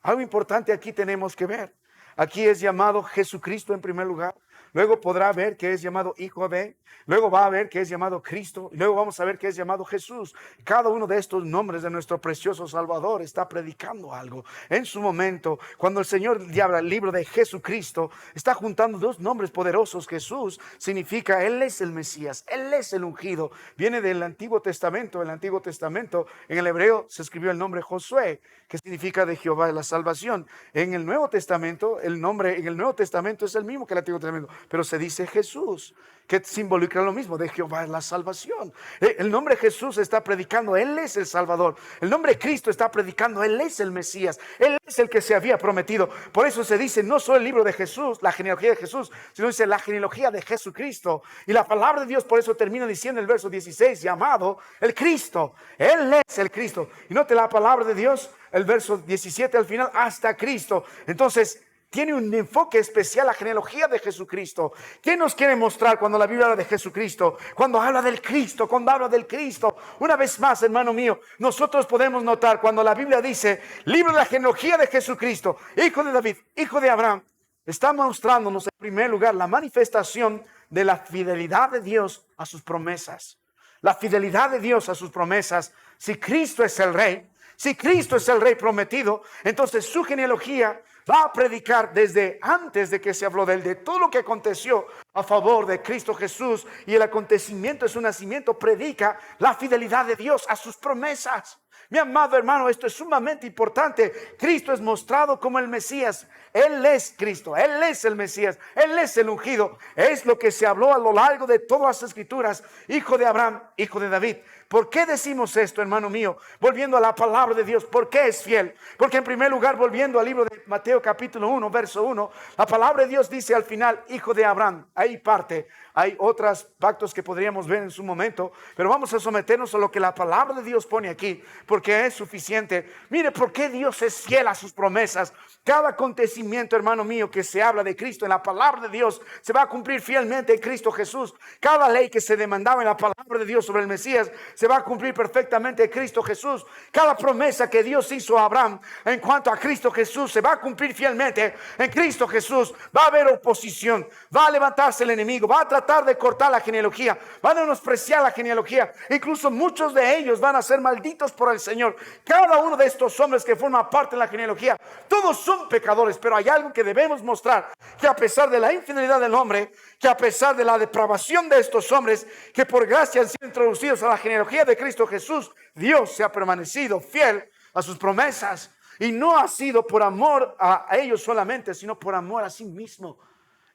Algo importante aquí tenemos que ver. Aquí es llamado Jesucristo en primer lugar. Luego podrá ver que es llamado Hijo de. Luego va a ver que es llamado Cristo. Y luego vamos a ver que es llamado Jesús. Cada uno de estos nombres de nuestro precioso Salvador está predicando algo. En su momento, cuando el Señor habla el libro de Jesucristo, está juntando dos nombres poderosos. Jesús significa Él es el Mesías. Él es el ungido. Viene del Antiguo Testamento. En el Antiguo Testamento, en el hebreo, se escribió el nombre Josué, que significa de Jehová es la salvación. En el Nuevo Testamento, el nombre en el Nuevo Testamento es el mismo que el Antiguo Testamento, pero se dice Jesús, que simboliza lo mismo, de Jehová es la salvación. El nombre Jesús está predicando, Él es el Salvador. El nombre Cristo está predicando, Él es el Mesías. Él es el que se había prometido. Por eso se dice no solo el libro de Jesús, la genealogía de Jesús, sino dice la genealogía de Jesucristo. Y la palabra de Dios por eso termina diciendo el verso 16, llamado el Cristo. Él es el Cristo. Y note la palabra de Dios, el verso 17 al final, hasta Cristo. Entonces, tiene un enfoque especial la genealogía de Jesucristo. ¿Qué nos quiere mostrar cuando la Biblia habla de Jesucristo? Cuando habla del Cristo, cuando habla del Cristo. Una vez más, hermano mío, nosotros podemos notar cuando la Biblia dice, libro de la genealogía de Jesucristo, hijo de David, hijo de Abraham, está mostrándonos en primer lugar la manifestación de la fidelidad de Dios a sus promesas. La fidelidad de Dios a sus promesas. Si Cristo es el Rey, si Cristo es el Rey prometido, entonces su genealogía va a predicar desde antes de que se habló de él, de todo lo que aconteció a favor de Cristo Jesús, y el acontecimiento de su nacimiento predica la fidelidad de Dios a sus promesas. Mi amado hermano, esto es sumamente importante. Cristo es mostrado como el Mesías. Él es Cristo, Él es el Mesías, Él es el ungido. Es lo que se habló a lo largo de todas las escrituras. Hijo de Abraham, hijo de David. ¿Por qué decimos esto, hermano mío? Volviendo a la palabra de Dios, ¿por qué es fiel? Porque en primer lugar, volviendo al libro de Mateo capítulo 1, verso 1, la palabra de Dios dice al final, hijo de Abraham. Ahí parte. Hay otros pactos que podríamos ver en su momento, pero vamos a someternos a lo que la palabra de Dios pone aquí, porque es suficiente. Mire por qué Dios es fiel a sus promesas. Cada acontecimiento, hermano mío, que se habla de Cristo en la palabra de Dios, se va a cumplir fielmente en Cristo Jesús. Cada ley que se demandaba en la palabra de Dios sobre el Mesías, se va a cumplir perfectamente en Cristo Jesús. Cada promesa que Dios hizo a Abraham en cuanto a Cristo Jesús, se va a cumplir fielmente en Cristo Jesús. Va a haber oposición, va a levantarse el enemigo, va a tratar de cortar la genealogía, van a menospreciar la genealogía. Incluso muchos de ellos van a ser malditos por el Señor. Cada uno de estos hombres que forman parte de la genealogía, todos son pecadores, pero hay algo que debemos mostrar, que a pesar de la infidelidad del hombre, que a pesar de la depravación de estos hombres, que por gracia han sido introducidos a la genealogía de Cristo Jesús, Dios se ha permanecido fiel a sus promesas, y no ha sido por amor a ellos solamente, sino por amor a sí mismo.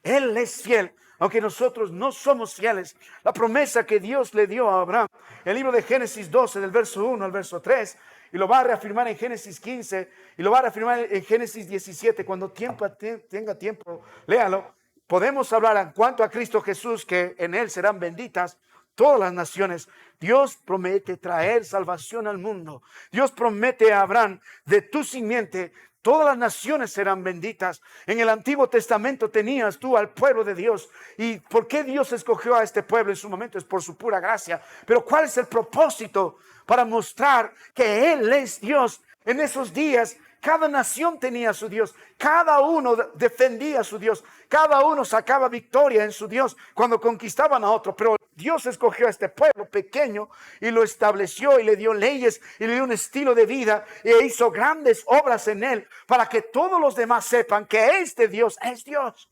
Él es fiel, aunque nosotros no somos fieles. La promesa que Dios le dio a Abraham, el libro de Génesis 12, del verso 1 al verso 3, y lo va a reafirmar en Génesis 15, y lo va a reafirmar en Génesis 17, cuando tenga tiempo, léalo. Podemos hablar en cuanto a Cristo Jesús, que en Él serán benditas todas las naciones. Dios promete traer salvación al mundo. Dios promete a Abraham, de tu simiente todas las naciones serán benditas. En el Antiguo Testamento tenías tú al pueblo de Dios. ¿Y por qué Dios escogió a este pueblo en su momento? Es por su pura gracia. Pero ¿cuál es el propósito? Para mostrar que Él es Dios. En esos días Cada nación tenía su Dios. Cada uno defendía a su Dios. Cada uno sacaba victoria en su Dios cuando conquistaban a otro. Pero Dios escogió a este pueblo pequeño y lo estableció y le dio leyes y le dio un estilo de vida e hizo grandes obras en él para que todos los demás sepan que este Dios es Dios.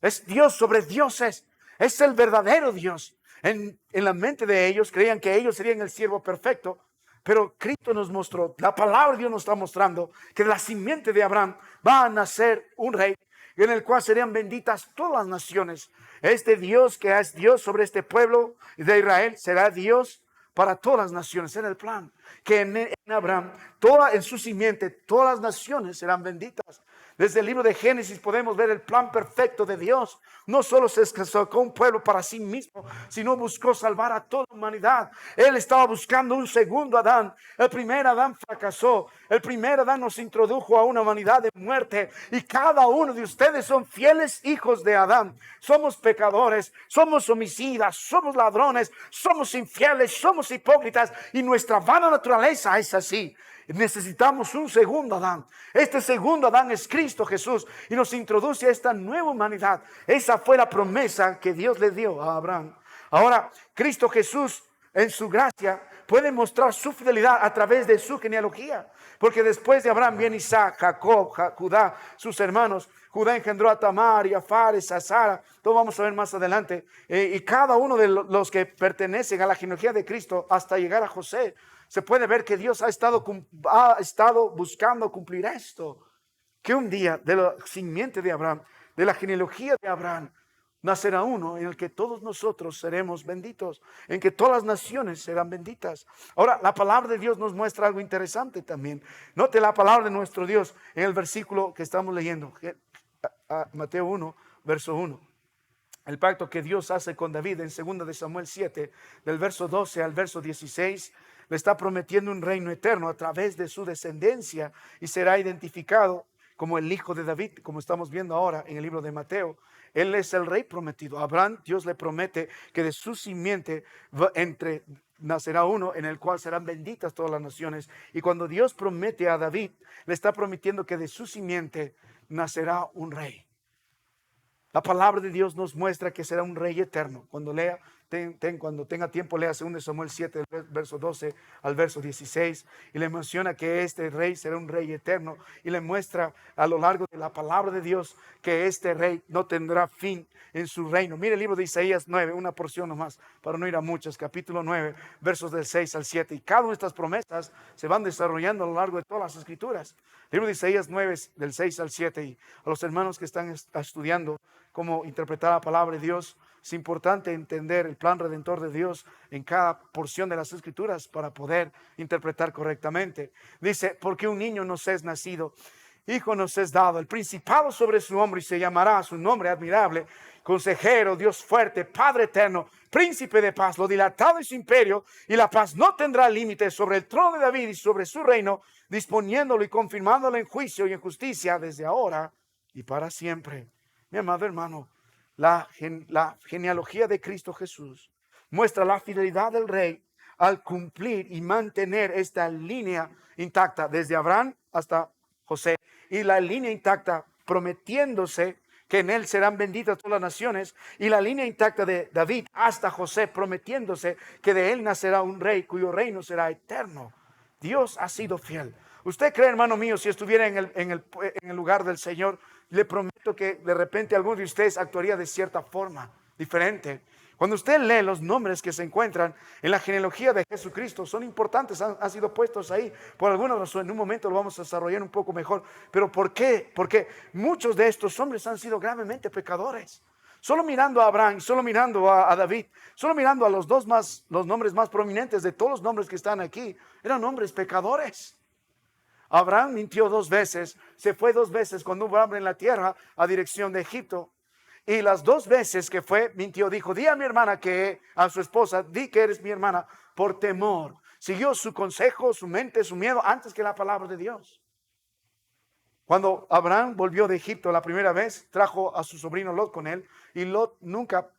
Es Dios sobre dioses. Es el verdadero Dios. En la mente de ellos creían que ellos serían el siervo perfecto. Pero Cristo nos mostró, la palabra de Dios nos está mostrando que de la simiente de Abraham va a nacer un rey en el cual serían benditas todas las naciones. Este Dios que es Dios sobre este pueblo de Israel será Dios para todas las naciones. Era el plan que en Abraham, en su simiente, todas las naciones serán benditas. Desde el libro de Génesis podemos ver el plan perfecto de Dios. No solo se sacó un pueblo para sí mismo, sino buscó salvar a toda la humanidad. Él estaba buscando un segundo Adán. El primer Adán fracasó. El primer Adán nos introdujo a una humanidad de muerte. Y cada uno de ustedes son fieles hijos de Adán. Somos pecadores, somos homicidas, somos ladrones, somos infieles, somos hipócritas. Y nuestra vana naturaleza es así. Necesitamos un segundo Adán. Este segundo Adán es Cristo Jesús y nos introduce a esta nueva humanidad. Esa fue la promesa que Dios le dio a Abraham. Ahora, Cristo Jesús en su gracia puede mostrar su fidelidad a través de su genealogía. Porque después de Abraham viene Isaac, Jacob, Judá, sus hermanos. Judá engendró a Tamar y a Fares, a Sara. Todo vamos a ver más adelante. Y cada uno de los que pertenecen a la genealogía de Cristo hasta llegar a José. Se puede ver que Dios ha estado buscando cumplir esto. Que un día de la simiente de Abraham, de la genealogía de Abraham, nacerá uno en el que todos nosotros seremos benditos, en que todas las naciones serán benditas. Ahora, la palabra de Dios nos muestra algo interesante también. Note la palabra de nuestro Dios en el versículo que estamos leyendo, Mateo 1, verso 1. El pacto que Dios hace con David en 2 de Samuel 7, del verso 12 al verso 16, le está prometiendo un reino eterno a través de su descendencia y será identificado como el hijo de David, como estamos viendo ahora en el libro de Mateo. Él es el rey prometido. A Abraham, Dios le promete que de su simiente nacerá uno en el cual serán benditas todas las naciones. Y cuando Dios promete a David, le está prometiendo que de su simiente nacerá un rey. La palabra de Dios nos muestra que será un rey eterno. Cuando cuando tenga tiempo, lea 2 Samuel 7, del verso 12 al verso 16. Y le menciona que este rey será un rey eterno. Y le muestra a lo largo de la palabra de Dios que este rey no tendrá fin en su reino. Mire el libro de Isaías 9, una porción nomás, para no ir a muchas. Capítulo 9, versos del 6 al 7. Y cada una de estas promesas se van desarrollando a lo largo de todas las escrituras. El libro de Isaías 9, del 6 al 7. Y a los hermanos que están estudiando cómo interpretar la palabra de Dios, es importante entender el plan redentor de Dios en cada porción de las escrituras para poder interpretar correctamente. Dice, porque un niño nos es nacido, hijo nos es dado, el principado sobre su hombro y se llamará su nombre admirable, consejero, Dios fuerte, Padre eterno, príncipe de paz. Lo dilatado es su imperio y la paz no tendrá límites sobre el trono de David y sobre su reino, disponiéndolo y confirmándolo en juicio y en justicia desde ahora y para siempre. Mi amado hermano, la genealogía de Cristo Jesús muestra la fidelidad del rey al cumplir y mantener esta línea intacta desde Abraham hasta José, y la línea intacta prometiéndose que en él serán benditas todas las naciones, y la línea intacta de David hasta José prometiéndose que de él nacerá un rey cuyo reino será eterno. Dios ha sido fiel. ¿Usted cree, hermano mío, si estuviera en el lugar del Señor, le prometo que de repente alguno de ustedes actuaría de cierta forma diferente? Cuando usted lee los nombres que se encuentran en la genealogía de Jesucristo, son importantes, han sido puestos ahí por alguna razón. En un momento lo vamos a desarrollar un poco mejor. ¿Pero por qué? Porque muchos de estos hombres han sido gravemente pecadores. Solo mirando a Abraham, solo mirando a David, solo mirando a los nombres más prominentes de todos los nombres que están aquí, eran hombres pecadores. Abraham mintió 2 veces, se fue 2 veces cuando hubo hambre en la tierra a dirección de Egipto. Y las 2 veces que fue, mintió, dijo, di a mi hermana a su esposa, di que eres mi hermana, por temor. Siguió su consejo, su mente, su miedo, antes que la palabra de Dios. Cuando Abraham volvió de Egipto la primera vez, trajo a su sobrino Lot con él, y Lot nunca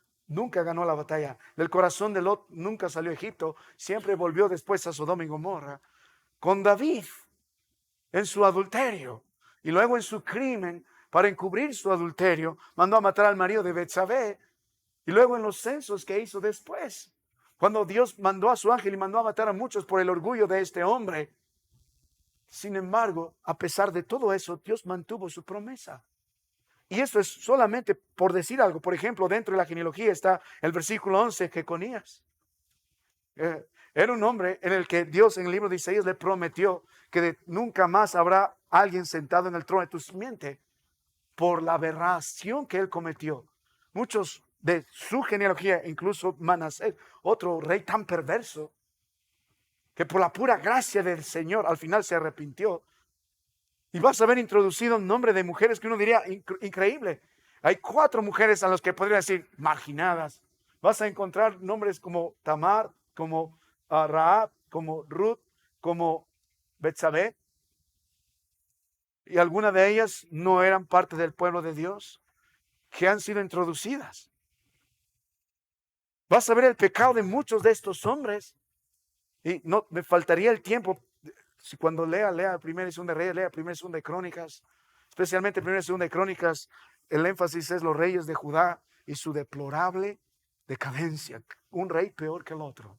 ganó la batalla. Del corazón de Lot nunca salió a Egipto, siempre volvió después a Sodoma y Gomorra. Con David, en su adulterio. Y luego en su crimen, para encubrir su adulterio, mandó a matar al marido de Betsabé. Y luego en los censos que hizo después, cuando Dios mandó a su ángel y mandó a matar a muchos por el orgullo de este hombre. Sin embargo, a pesar de todo eso, Dios mantuvo su promesa. Y eso es solamente por decir algo. Por ejemplo, dentro de la genealogía está el versículo 11, Jeconías. Era un hombre en el que Dios en el libro de Isaías le prometió que nunca más habrá alguien sentado en el trono de tu simiente por la aberración que él cometió. Muchos de su genealogía, incluso Manasés, otro rey tan perverso, que por la pura gracia del Señor al final se arrepintió. Y vas a ver introducido un nombre de mujeres que uno diría increíble. Hay 4 mujeres a las que podría decir marginadas. Vas a encontrar nombres como Tamar, como Rahab, como Ruth, como Betsabé. Y algunas de ellas no eran parte del pueblo de Dios, que han sido introducidas. Vas a ver el pecado de muchos de estos hombres. Y no me faltaría el tiempo. Si cuando lea Primera y Segunda de Reyes, lea Primera y Segunda de Crónicas, especialmente Primera y Segunda de Crónicas, el énfasis es los reyes de Judá y su deplorable decadencia. Un rey peor que el otro.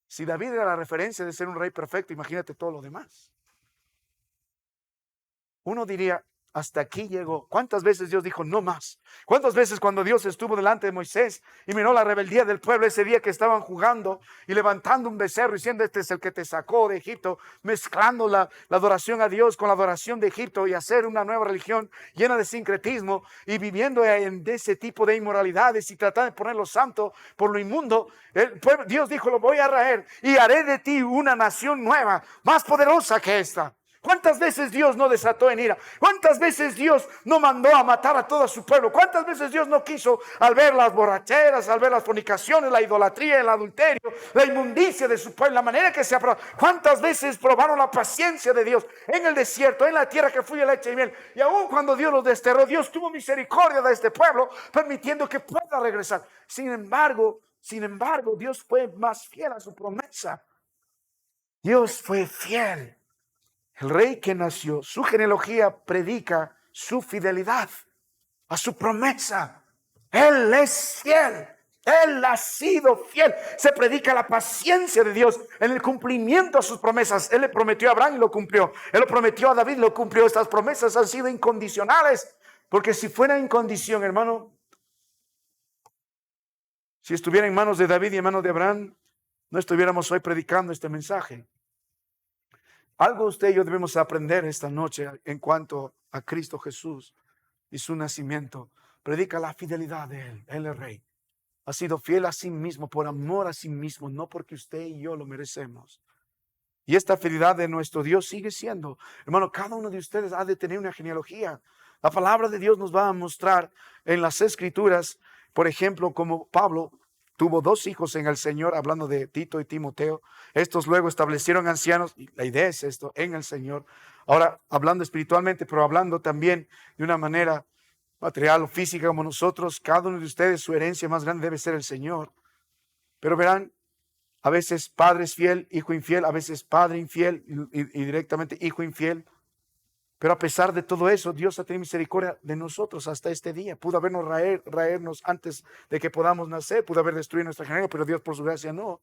Si David era la referencia de ser un rey perfecto, imagínate todo lo demás. Uno diría, hasta aquí llegó. ¿Cuántas veces Dios dijo no más? ¿Cuántas veces cuando Dios estuvo delante de Moisés y miró la rebeldía del pueblo ese día que estaban jugando y levantando un becerro diciendo este es el que te sacó de Egipto, mezclando la adoración a Dios con la adoración de Egipto y hacer una nueva religión llena de sincretismo y viviendo en ese tipo de inmoralidades y tratando de poner lo santo por lo inmundo? Dios dijo, lo voy a raer y haré de ti una nación nueva, más poderosa que esta. ¿Cuántas veces Dios no desató en ira? ¿Cuántas veces Dios no mandó a matar a todo su pueblo? ¿Cuántas veces Dios no quiso al ver las borracheras, al ver las fornicaciones, la idolatría, el adulterio, la inmundicia de su pueblo, la manera que se aprobó? ¿Cuántas veces probaron la paciencia de Dios en el desierto, en la tierra que fluye leche y miel? Y aún cuando Dios los desterró, Dios tuvo misericordia de este pueblo, permitiendo que pueda regresar. Sin embargo, Dios fue más fiel a su promesa. Dios fue fiel. El rey que nació, su genealogía predica su fidelidad a su promesa. Él es fiel. Él ha sido fiel. Se predica la paciencia de Dios en el cumplimiento de sus promesas. Él le prometió a Abraham y lo cumplió. Él lo prometió a David y lo cumplió. Estas promesas han sido incondicionales. Porque si fuera en condición, hermano, si estuviera en manos de David y en manos de Abraham, no estuviéramos hoy predicando este mensaje. Algo usted y yo debemos aprender esta noche en cuanto a Cristo Jesús y su nacimiento. Predica la fidelidad de Él. Él es Rey. Ha sido fiel a sí mismo, por amor a sí mismo, no porque usted y yo lo merecemos. Y esta fidelidad de nuestro Dios sigue siendo. Hermano, cada uno de ustedes ha de tener una genealogía. La palabra de Dios nos va a mostrar en las Escrituras, por ejemplo, como Pablo tuvo 2 hijos en el Señor, hablando de Tito y Timoteo. Estos luego establecieron ancianos, y la idea es esto, en el Señor. Ahora, hablando espiritualmente, pero hablando también de una manera material o física como nosotros, cada uno de ustedes, su herencia más grande debe ser el Señor. Pero verán, a veces padre es fiel, hijo infiel, a veces padre infiel y directamente hijo infiel. Pero a pesar de todo eso, Dios ha tenido misericordia de nosotros hasta este día. Pudo habernos raernos antes de que podamos nacer, pudo haber destruido nuestra generación, pero Dios por su gracia no.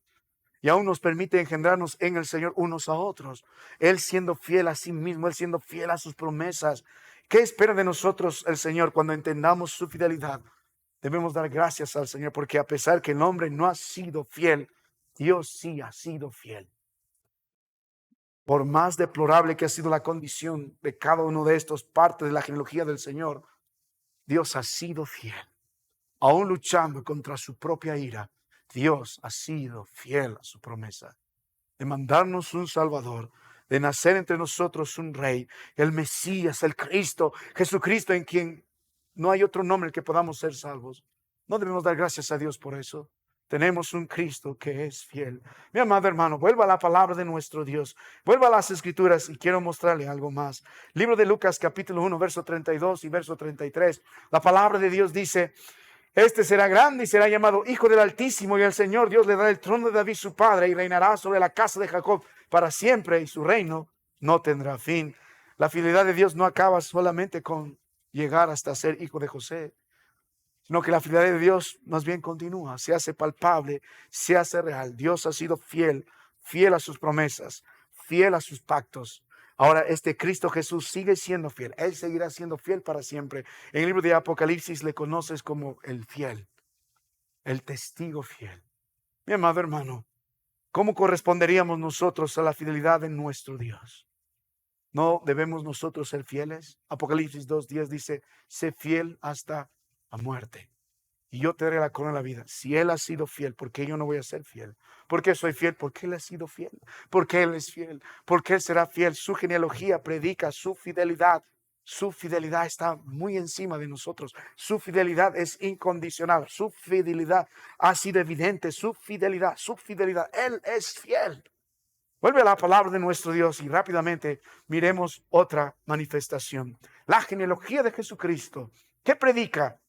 Y aún nos permite engendrarnos en el Señor unos a otros. Él siendo fiel a sí mismo, Él siendo fiel a sus promesas. ¿Qué espera de nosotros el Señor cuando entendamos su fidelidad? Debemos dar gracias al Señor, porque a pesar que el hombre no ha sido fiel, Dios sí ha sido fiel. Por más deplorable que ha sido la condición de cada uno de estos partes de la genealogía del Señor, Dios ha sido fiel. Aún luchando contra su propia ira, Dios ha sido fiel a su promesa de mandarnos un Salvador, de nacer entre nosotros un Rey, el Mesías, el Cristo, Jesucristo, en quien no hay otro nombre en el que podamos ser salvos. ¿No debemos dar gracias a Dios por eso? Tenemos un Cristo que es fiel. Mi amado hermano, vuelva a la palabra de nuestro Dios. Vuelva a las Escrituras y quiero mostrarle algo más. Libro de Lucas, capítulo 1, verso 32 y verso 33. La palabra de Dios dice: este será grande y será llamado Hijo del Altísimo, y el Señor Dios le dará el trono de David su padre, y reinará sobre la casa de Jacob para siempre, y su reino no tendrá fin. La fidelidad de Dios no acaba solamente con llegar hasta ser hijo de José, sino que la fidelidad de Dios más bien continúa, se hace palpable, se hace real. Dios ha sido fiel, fiel a sus promesas, fiel a sus pactos. Ahora este Cristo Jesús sigue siendo fiel. Él seguirá siendo fiel para siempre. En el libro de Apocalipsis le conoces como el fiel, el testigo fiel. Mi amado hermano, ¿cómo corresponderíamos nosotros a la fidelidad de nuestro Dios? ¿No debemos nosotros ser fieles? Apocalipsis 2:10 dice, sé fiel hasta la muerte, y yo te daré la corona de la vida. Si Él ha sido fiel, ¿por qué yo no voy a ser fiel? ¿Por qué soy fiel? Porque Él ha sido fiel. Porque Él es fiel. Porque Él será fiel. Su genealogía predica su fidelidad. Su fidelidad está muy encima de nosotros. Su fidelidad es incondicional. Su fidelidad ha sido evidente. Su fidelidad. Él es fiel. Vuelve a la palabra de nuestro Dios y rápidamente miremos otra manifestación. La genealogía de Jesucristo. ¿Qué predica?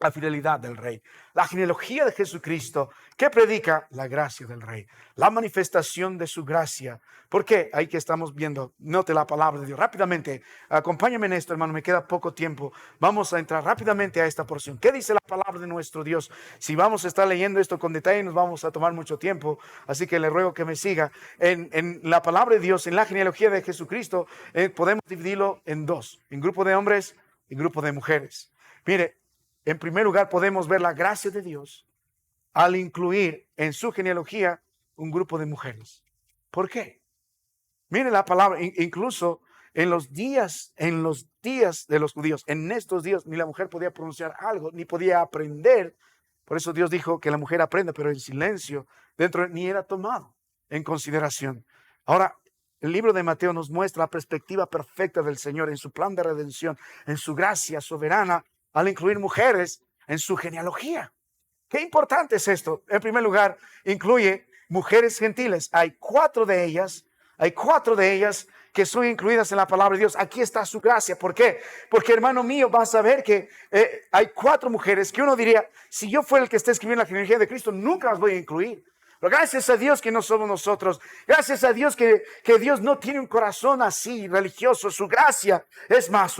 La fidelidad del Rey. La genealogía de Jesucristo, que predica la gracia del Rey, la manifestación de su gracia. ¿Por qué? Ahí que estamos viendo, note la palabra de Dios. Rápidamente, acompáñame en esto, hermano, me queda poco tiempo. Vamos a entrar rápidamente a esta porción. ¿Qué dice la palabra de nuestro Dios? Si vamos a estar leyendo esto con detalle, nos vamos a tomar mucho tiempo, así que le ruego que me siga. En la palabra de Dios, en la genealogía de Jesucristo, podemos dividirlo en dos, en grupo de hombres y grupo de mujeres. Mire, en primer lugar, podemos ver la gracia de Dios al incluir en su genealogía un grupo de mujeres. ¿Por qué? Mire la palabra, incluso en los días de los judíos, en estos días ni la mujer podía pronunciar algo, ni podía aprender. Por eso Dios dijo que la mujer aprenda, pero en silencio, ni era tomado en consideración. Ahora, el libro de Mateo nos muestra la perspectiva perfecta del Señor en su plan de redención, en su gracia soberana, al incluir mujeres en su genealogía. Qué importante es esto. En primer lugar, incluye mujeres gentiles. Hay cuatro de ellas que son incluidas en la palabra de Dios. Aquí está su gracia. ¿Por qué? Porque, hermano mío, vas a ver que hay cuatro mujeres que uno diría, si yo fuera el que está escribiendo la genealogía de Cristo, nunca las voy a incluir. Pero gracias a Dios que no somos nosotros. Gracias a Dios que Dios no tiene un corazón así religioso. Su gracia es más.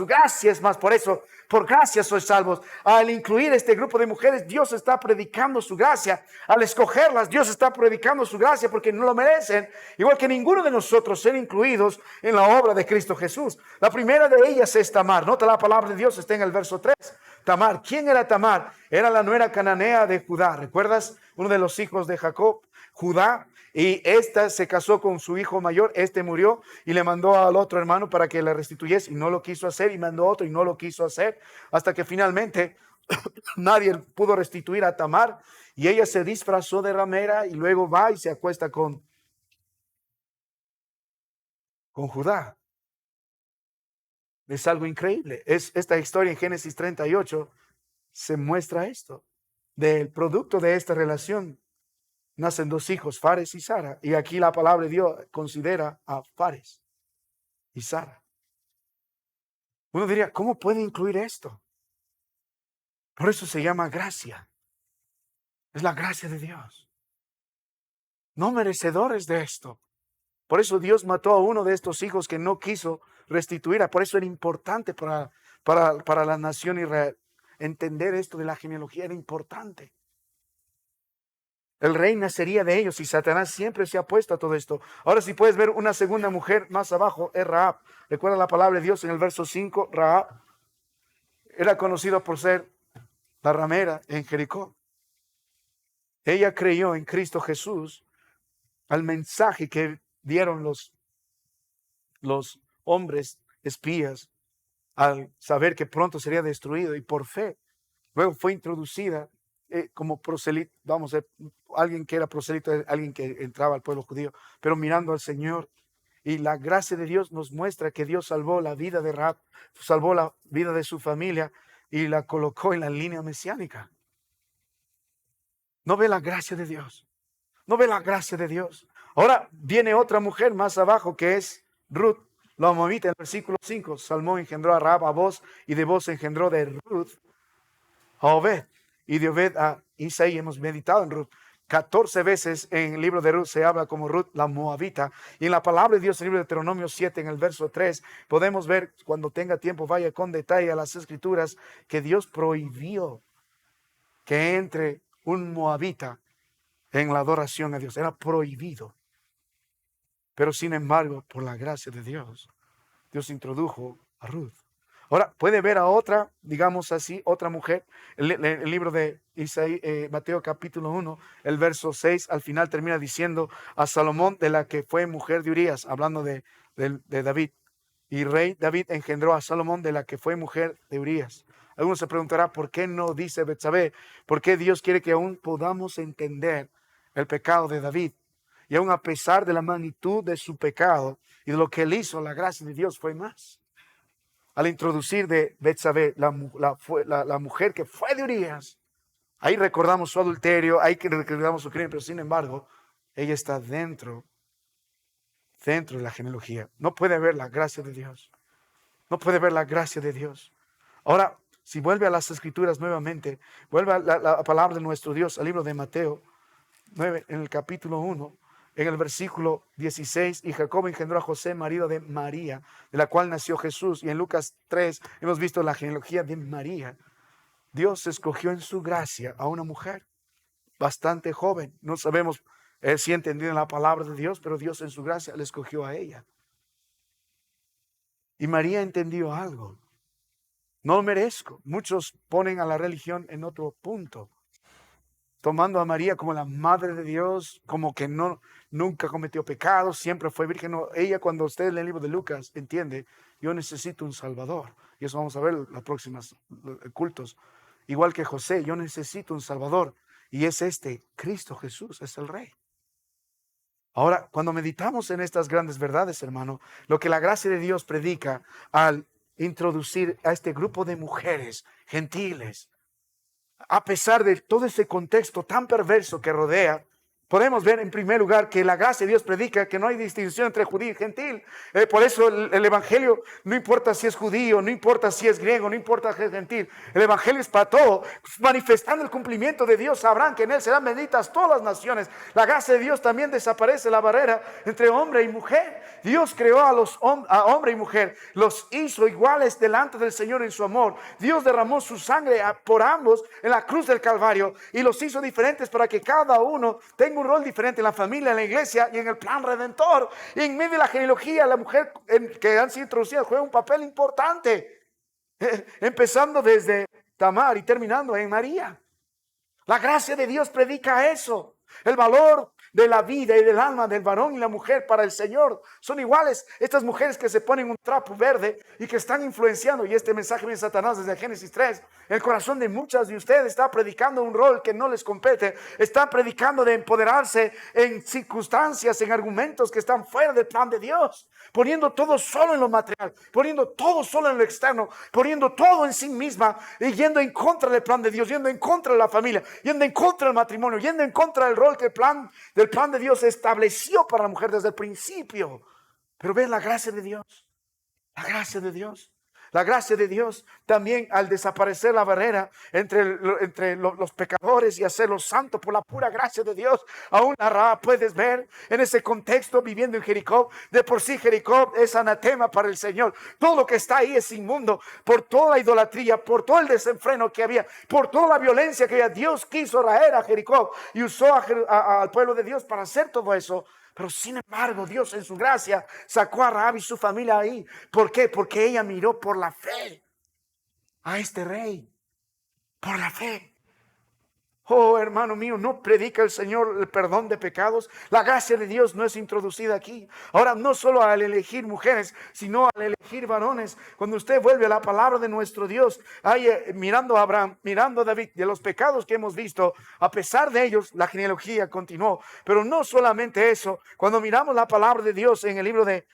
Por eso, por gracia sois salvos. Al incluir este grupo de mujeres, Dios está predicando su gracia. Al escogerlas, Dios está predicando su gracia porque no lo merecen. Igual que ninguno de nosotros ser incluidos en la obra de Cristo Jesús. La primera de ellas es Tamar. Nota la palabra de Dios, está en el verso 3. Tamar. ¿Quién era Tamar? Era la nuera cananea de Judá. ¿Recuerdas? Uno de los hijos de Jacob, Judá, y esta se casó con su hijo mayor, este murió y le mandó al otro hermano para que le restituyese y no lo quiso hacer, y mandó otro y no lo quiso hacer, hasta que finalmente nadie pudo restituir a Tamar y ella se disfrazó de ramera y luego va y se acuesta con Judá. Es algo increíble. Esta historia en Génesis 38 se muestra esto. Del producto de esta relación nacen dos hijos, Fares y Sara. Y aquí la palabra de Dios considera a Fares y Sara. Uno diría, ¿cómo puede incluir esto? Por eso se llama gracia. Es la gracia de Dios. No merecedores de esto. Por eso Dios mató a uno de estos hijos que no quiso restituir. Por eso era importante para la nación Israel. Entender esto de la genealogía era importante. El rey nacería de ellos y Satanás siempre se ha puesto a todo esto. Ahora si puedes ver una segunda mujer más abajo, es Rahab. Recuerda la palabra de Dios en el verso 5, Rahab era conocida por ser la ramera en Jericó. Ella creyó en Cristo Jesús, al mensaje que dieron los hombres espías al saber que pronto sería destruido, y por fe luego fue introducida como proselita, vamos a ver, alguien que era proselito, alguien que entraba al pueblo judío, pero mirando al Señor. Y la gracia de Dios nos muestra que Dios salvó la vida de Rahab, salvó la vida de su familia y la colocó en la línea mesiánica. ¿No ve la gracia de Dios? ¿No ve la gracia de Dios? Ahora viene otra mujer más abajo que es Ruth, la moabita, en el versículo 5. Salmón engendró a Rahab a Boz, y de Boz engendró de Ruth a Obed, y de Obed a Isaí. Hemos meditado en Ruth. 14 veces en el libro de Ruth se habla como Ruth la Moabita. Y en la palabra de Dios, en el libro de Deuteronomio 7, en el verso 3, podemos ver, cuando tenga tiempo, vaya con detalle a las escrituras, que Dios prohibió que entre un moabita en la adoración a Dios. Era prohibido. Pero sin embargo, por la gracia de Dios, Dios introdujo a Ruth. Ahora, puede ver a otra, digamos así, otra mujer. El libro de Mateo capítulo 1, el verso 6, al final termina diciendo a Salomón, de la que fue mujer de Urías, hablando de David. Y rey David engendró a Salomón, de la que fue mujer de Urías. Algunos se preguntará, ¿por qué no dice Betsabé? ¿Por qué Dios quiere que aún podamos entender el pecado de David? Y aún a pesar de la magnitud de su pecado y de lo que él hizo, la gracia de Dios fue más. Al introducir de Betsabé, la mujer que fue de Urías, ahí recordamos su adulterio, ahí recordamos su crimen, pero sin embargo, ella está dentro de la genealogía. No puede ver la gracia de Dios. No puede ver la gracia de Dios. Ahora, si vuelve a las escrituras nuevamente, vuelve a la palabra de nuestro Dios, al libro de Mateo 9, en el capítulo 1, en el versículo 16, y Jacob engendró a José, marido de María, de la cual nació Jesús. Y en Lucas 3 hemos visto la genealogía de María. Dios escogió en su gracia a una mujer bastante joven. No sabemos si entendía la palabra de Dios, pero Dios en su gracia le escogió a ella. Y María entendió algo. No lo merezco. Muchos ponen a la religión en otro punto, tomando a María como la madre de Dios, como que nunca cometió pecados, siempre fue virgen. No, ella, cuando usted lee el libro de Lucas, entiende, yo necesito un Salvador. Y eso vamos a ver los próximos cultos. Igual que José, yo necesito un Salvador. Y es Cristo Jesús, es el Rey. Ahora, cuando meditamos en estas grandes verdades, hermano, lo que la gracia de Dios predica al introducir a este grupo de mujeres gentiles, a pesar de todo ese contexto tan perverso que rodea, podemos ver en primer lugar que la gracia de Dios predica que no hay distinción entre judío y gentil. Por eso el evangelio no importa si es judío, no importa si es griego, no importa si es gentil. El evangelio es para todo, manifestando el cumplimiento de Dios. Sabrán que en él serán benditas todas las naciones. La gracia de Dios también desaparece la barrera entre hombre y mujer. Dios creó a hombre y mujer, los hizo iguales delante del Señor en su amor. Dios derramó su sangre por ambos en la cruz del Calvario y los hizo diferentes para que cada uno tenga un rol diferente en la familia, en la iglesia y en el plan redentor. Y en medio de la genealogía, la mujer que han sido introducidas juega un papel importante, empezando desde Tamar y terminando en María. La gracia de Dios predica eso. El valor de la vida y del alma del varón y la mujer para el Señor son iguales. Estas mujeres que se ponen un trapo verde y que están influenciando, y este mensaje viene de Satanás desde Génesis 3, el corazón de muchas de ustedes está predicando un rol que no les compete. Está predicando de empoderarse en circunstancias, en argumentos que están fuera del plan de Dios, poniendo todo solo en lo material, poniendo todo solo en lo externo, poniendo todo en sí misma y yendo en contra del plan de Dios, yendo en contra de la familia, yendo en contra del matrimonio, yendo en contra del rol que del plan de Dios estableció para la mujer desde el principio. Pero ven la gracia de Dios, la gracia de Dios. La gracia de Dios también, al desaparecer la barrera entre los pecadores y hacerlos santos por la pura gracia de Dios, aún la Rahab puedes ver en ese contexto viviendo en Jericó. De por sí Jericó es anatema para el Señor. Todo lo que está ahí es inmundo por toda la idolatría, por todo el desenfreno que había, por toda la violencia que había. Dios quiso raer a Jericó y usó al pueblo de Dios para hacer todo eso. Pero sin embargo, Dios en su gracia sacó a Rahab y su familia ahí. ¿Por qué? Porque ella miró por la fe a este rey. Por la fe. Oh, hermano mío, no predica el Señor el perdón de pecados. La gracia de Dios no es introducida aquí. Ahora, no solo al elegir mujeres, sino al elegir varones. Cuando usted vuelve a la palabra de nuestro Dios, mirando a Abraham, mirando a David, de los pecados que hemos visto, a pesar de ellos, la genealogía continuó. Pero no solamente eso, cuando miramos la palabra de Dios en el libro de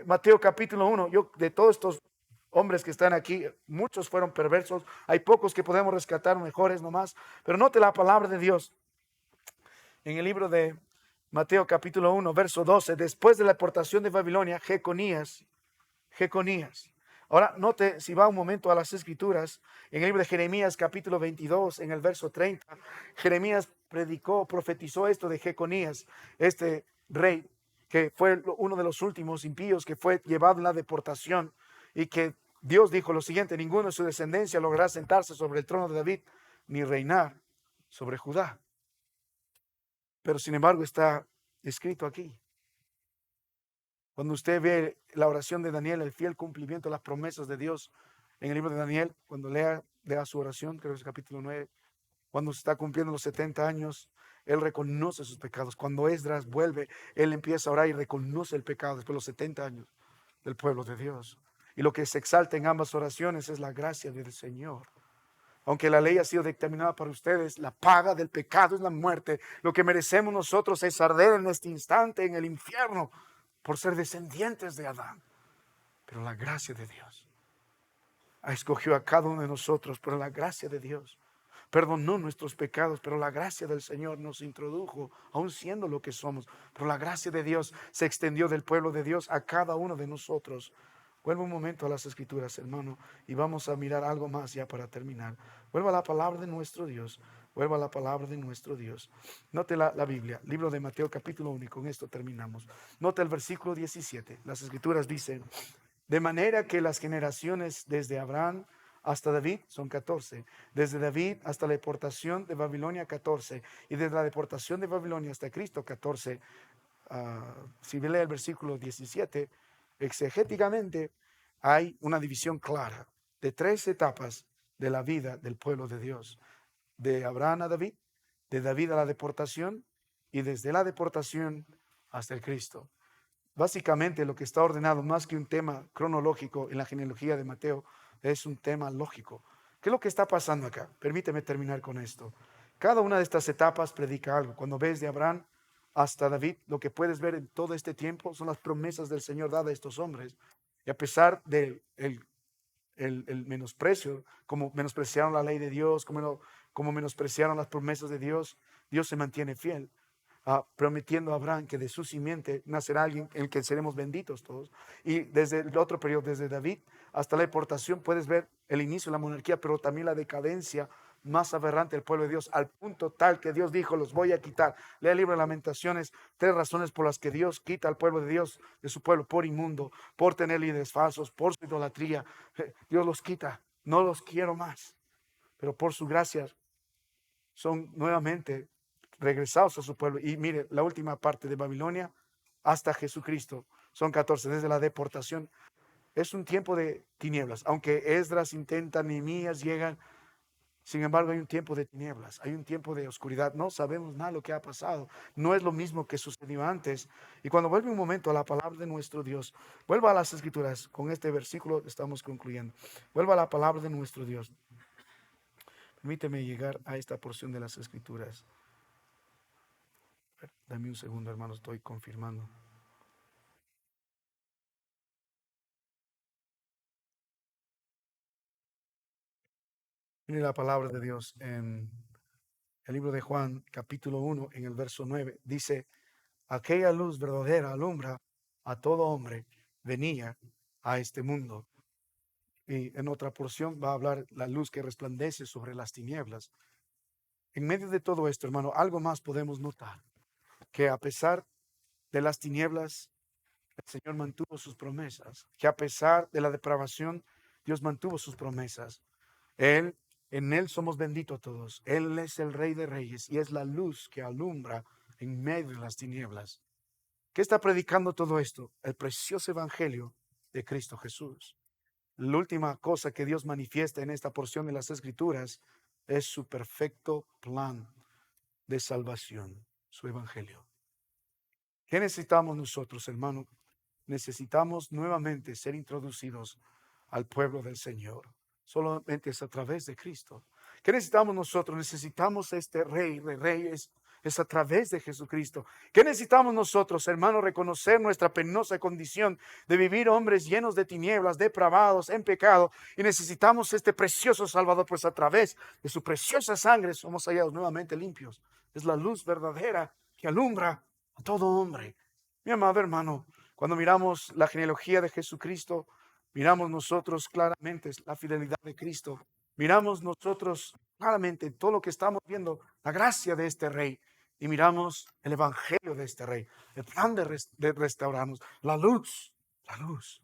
Mateo capítulo 1, de todos estos hombres que están aquí, muchos fueron perversos. Hay pocos que podemos rescatar, mejores nomás. Pero note la palabra de Dios en el libro de Mateo capítulo 1, verso 12. Después de la deportación de Babilonia, Jeconías. Ahora note, si va un momento a las escrituras, en el libro de Jeremías capítulo 22, en el verso 30. Jeremías predicó, profetizó esto de Jeconías, este rey que fue uno de los últimos impíos que fue llevado en la deportación, y que Dios dijo lo siguiente: ninguno de su descendencia logrará sentarse sobre el trono de David ni reinar sobre Judá. Pero sin embargo está escrito aquí. Cuando usted ve la oración de Daniel, el fiel cumplimiento de las promesas de Dios en el libro de Daniel, cuando lea su oración, creo que es el capítulo 9, cuando se está cumpliendo los 70 años, él reconoce sus pecados. Cuando Esdras vuelve, él empieza a orar y reconoce el pecado después de los 70 años del pueblo de Dios. Y lo que se exalta en ambas oraciones es la gracia del Señor. Aunque la ley ha sido determinada para ustedes, la paga del pecado es la muerte. Lo que merecemos nosotros es arder en este instante en el infierno por ser descendientes de Adán. Pero la gracia de Dios escogió a cada uno de nosotros, pero la gracia de Dios perdonó nuestros pecados, pero la gracia del Señor nos introdujo, aún siendo lo que somos. Pero la gracia de Dios se extendió del pueblo de Dios a cada uno de nosotros. Vuelva un momento a las Escrituras, hermano, y vamos a mirar algo más ya para terminar. Vuelva a la palabra de nuestro Dios. Vuelva a la palabra de nuestro Dios. Note la Biblia, libro de Mateo capítulo 1, y con esto terminamos. Note el versículo 17. Las Escrituras dicen: de manera que las generaciones desde Abraham hasta David son 14. Desde David hasta la deportación de Babilonia, 14. Y desde la deportación de Babilonia hasta Cristo, 14. Si lee el versículo 17, exegéticamente hay una división clara de 3 etapas de la vida del pueblo de Dios: de Abraham a David, de David a la deportación, y desde la deportación hasta el Cristo. Básicamente lo que está ordenado, más que un tema cronológico en la genealogía de Mateo, es un tema lógico. ¿Qué es lo que está pasando acá? Permíteme terminar con esto. Cada una de estas etapas predica algo. Cuando ves de Abraham hasta David, lo que puedes ver en todo este tiempo son las promesas del Señor dadas a estos hombres. Y a pesar del el menosprecio, como menospreciaron la ley de Dios, como menospreciaron las promesas de Dios, Dios se mantiene fiel, prometiendo a Abraham que de su simiente nacerá alguien en el que seremos benditos todos. Y desde el otro periodo, desde David hasta la deportación, puedes ver el inicio de la monarquía, pero también la decadencia más aberrante del pueblo de Dios, al punto tal que Dios dijo: los voy a quitar. Lea el libro de Lamentaciones, 3 razones por las que Dios quita al pueblo de Dios de su pueblo: por inmundo, por tener líderes falsos, por su idolatría. Dios los quita, no los quiero más, pero por su gracia son nuevamente regresados a su pueblo. Y mire, la última parte de Babilonia hasta Jesucristo son 14, desde la deportación. Es un tiempo de tinieblas, aunque Esdras intenta, Nehemías llegan. Sin embargo, hay un tiempo de tinieblas, hay un tiempo de oscuridad. No sabemos nada de lo que ha pasado. No es lo mismo que sucedió antes. Y cuando vuelve un momento a la palabra de nuestro Dios, vuelva a las Escrituras. Con este versículo estamos concluyendo. Vuelva a la palabra de nuestro Dios. Permíteme llegar a esta porción de las Escrituras. Dame un segundo, hermano, estoy confirmando. Mire la palabra de Dios en el libro de Juan, capítulo 1, en el verso 9. Dice: aquella luz verdadera alumbra a todo hombre, venía a este mundo. Y en otra porción va a hablar la luz que resplandece sobre las tinieblas. En medio de todo esto, hermano, algo más podemos notar: que a pesar de las tinieblas, el Señor mantuvo sus promesas. Que a pesar de la depravación, Dios mantuvo sus promesas. En Él somos benditos todos. Él es el Rey de Reyes y es la luz que alumbra en medio de las tinieblas. ¿Qué está predicando todo esto? El precioso evangelio de Cristo Jesús. La última cosa que Dios manifiesta en esta porción de las Escrituras es su perfecto plan de salvación, su evangelio. ¿Qué necesitamos nosotros, hermano? Necesitamos nuevamente ser introducidos al pueblo del Señor. Solamente es a través de Cristo. ¿Qué necesitamos nosotros? Necesitamos este Rey de Reyes. Es a través de Jesucristo. ¿Qué necesitamos nosotros, hermanos? Reconocer nuestra penosa condición de vivir hombres llenos de tinieblas, depravados, en pecado. Y necesitamos este precioso Salvador, pues a través de su preciosa sangre somos hallados nuevamente limpios. Es la luz verdadera que alumbra a todo hombre. Mi amado hermano, cuando miramos la genealogía de Jesucristo, miramos nosotros claramente la fidelidad de Cristo. Miramos nosotros claramente en todo lo que estamos viendo, la gracia de este rey. Y miramos el evangelio de este rey, el plan de restaurarnos, la luz, la luz.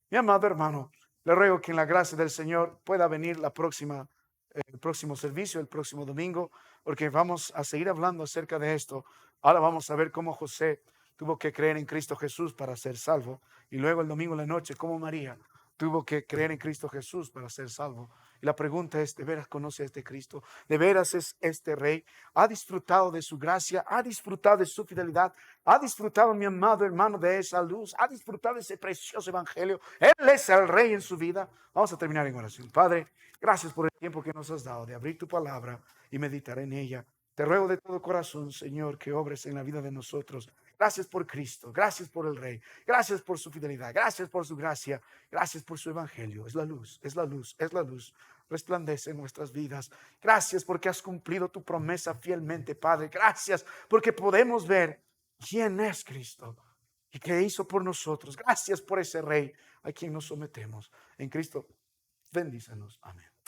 Mi amado hermano, le ruego que en la gracia del Señor pueda venir el próximo servicio, el próximo domingo, porque vamos a seguir hablando acerca de esto. Ahora vamos a ver cómo José tuvo que creer en Cristo Jesús para ser salvo. Y luego el domingo en la noche, cómo María tuvo que creer en Cristo Jesús para ser salvo. Y la pregunta es, ¿de veras conoce a este Cristo? ¿De veras es este Rey? ¿Ha disfrutado de su gracia? ¿Ha disfrutado de su fidelidad? ¿Ha disfrutado, mi amado hermano, de esa luz? ¿Ha disfrutado de ese precioso evangelio? Él es el Rey en su vida. Vamos a terminar en oración. Padre, gracias por el tiempo que nos has dado de abrir tu palabra y meditar en ella. Te ruego de todo corazón, Señor, que obres en la vida de nosotros. Gracias por Cristo, gracias por el Rey, gracias por su fidelidad, gracias por su gracia, gracias por su evangelio. Es la luz, es la luz, es la luz. Resplandece en nuestras vidas. Gracias porque has cumplido tu promesa fielmente, Padre. Gracias porque podemos ver quién es Cristo y qué hizo por nosotros. Gracias por ese Rey a quien nos sometemos. En Cristo, bendícenos. Amén.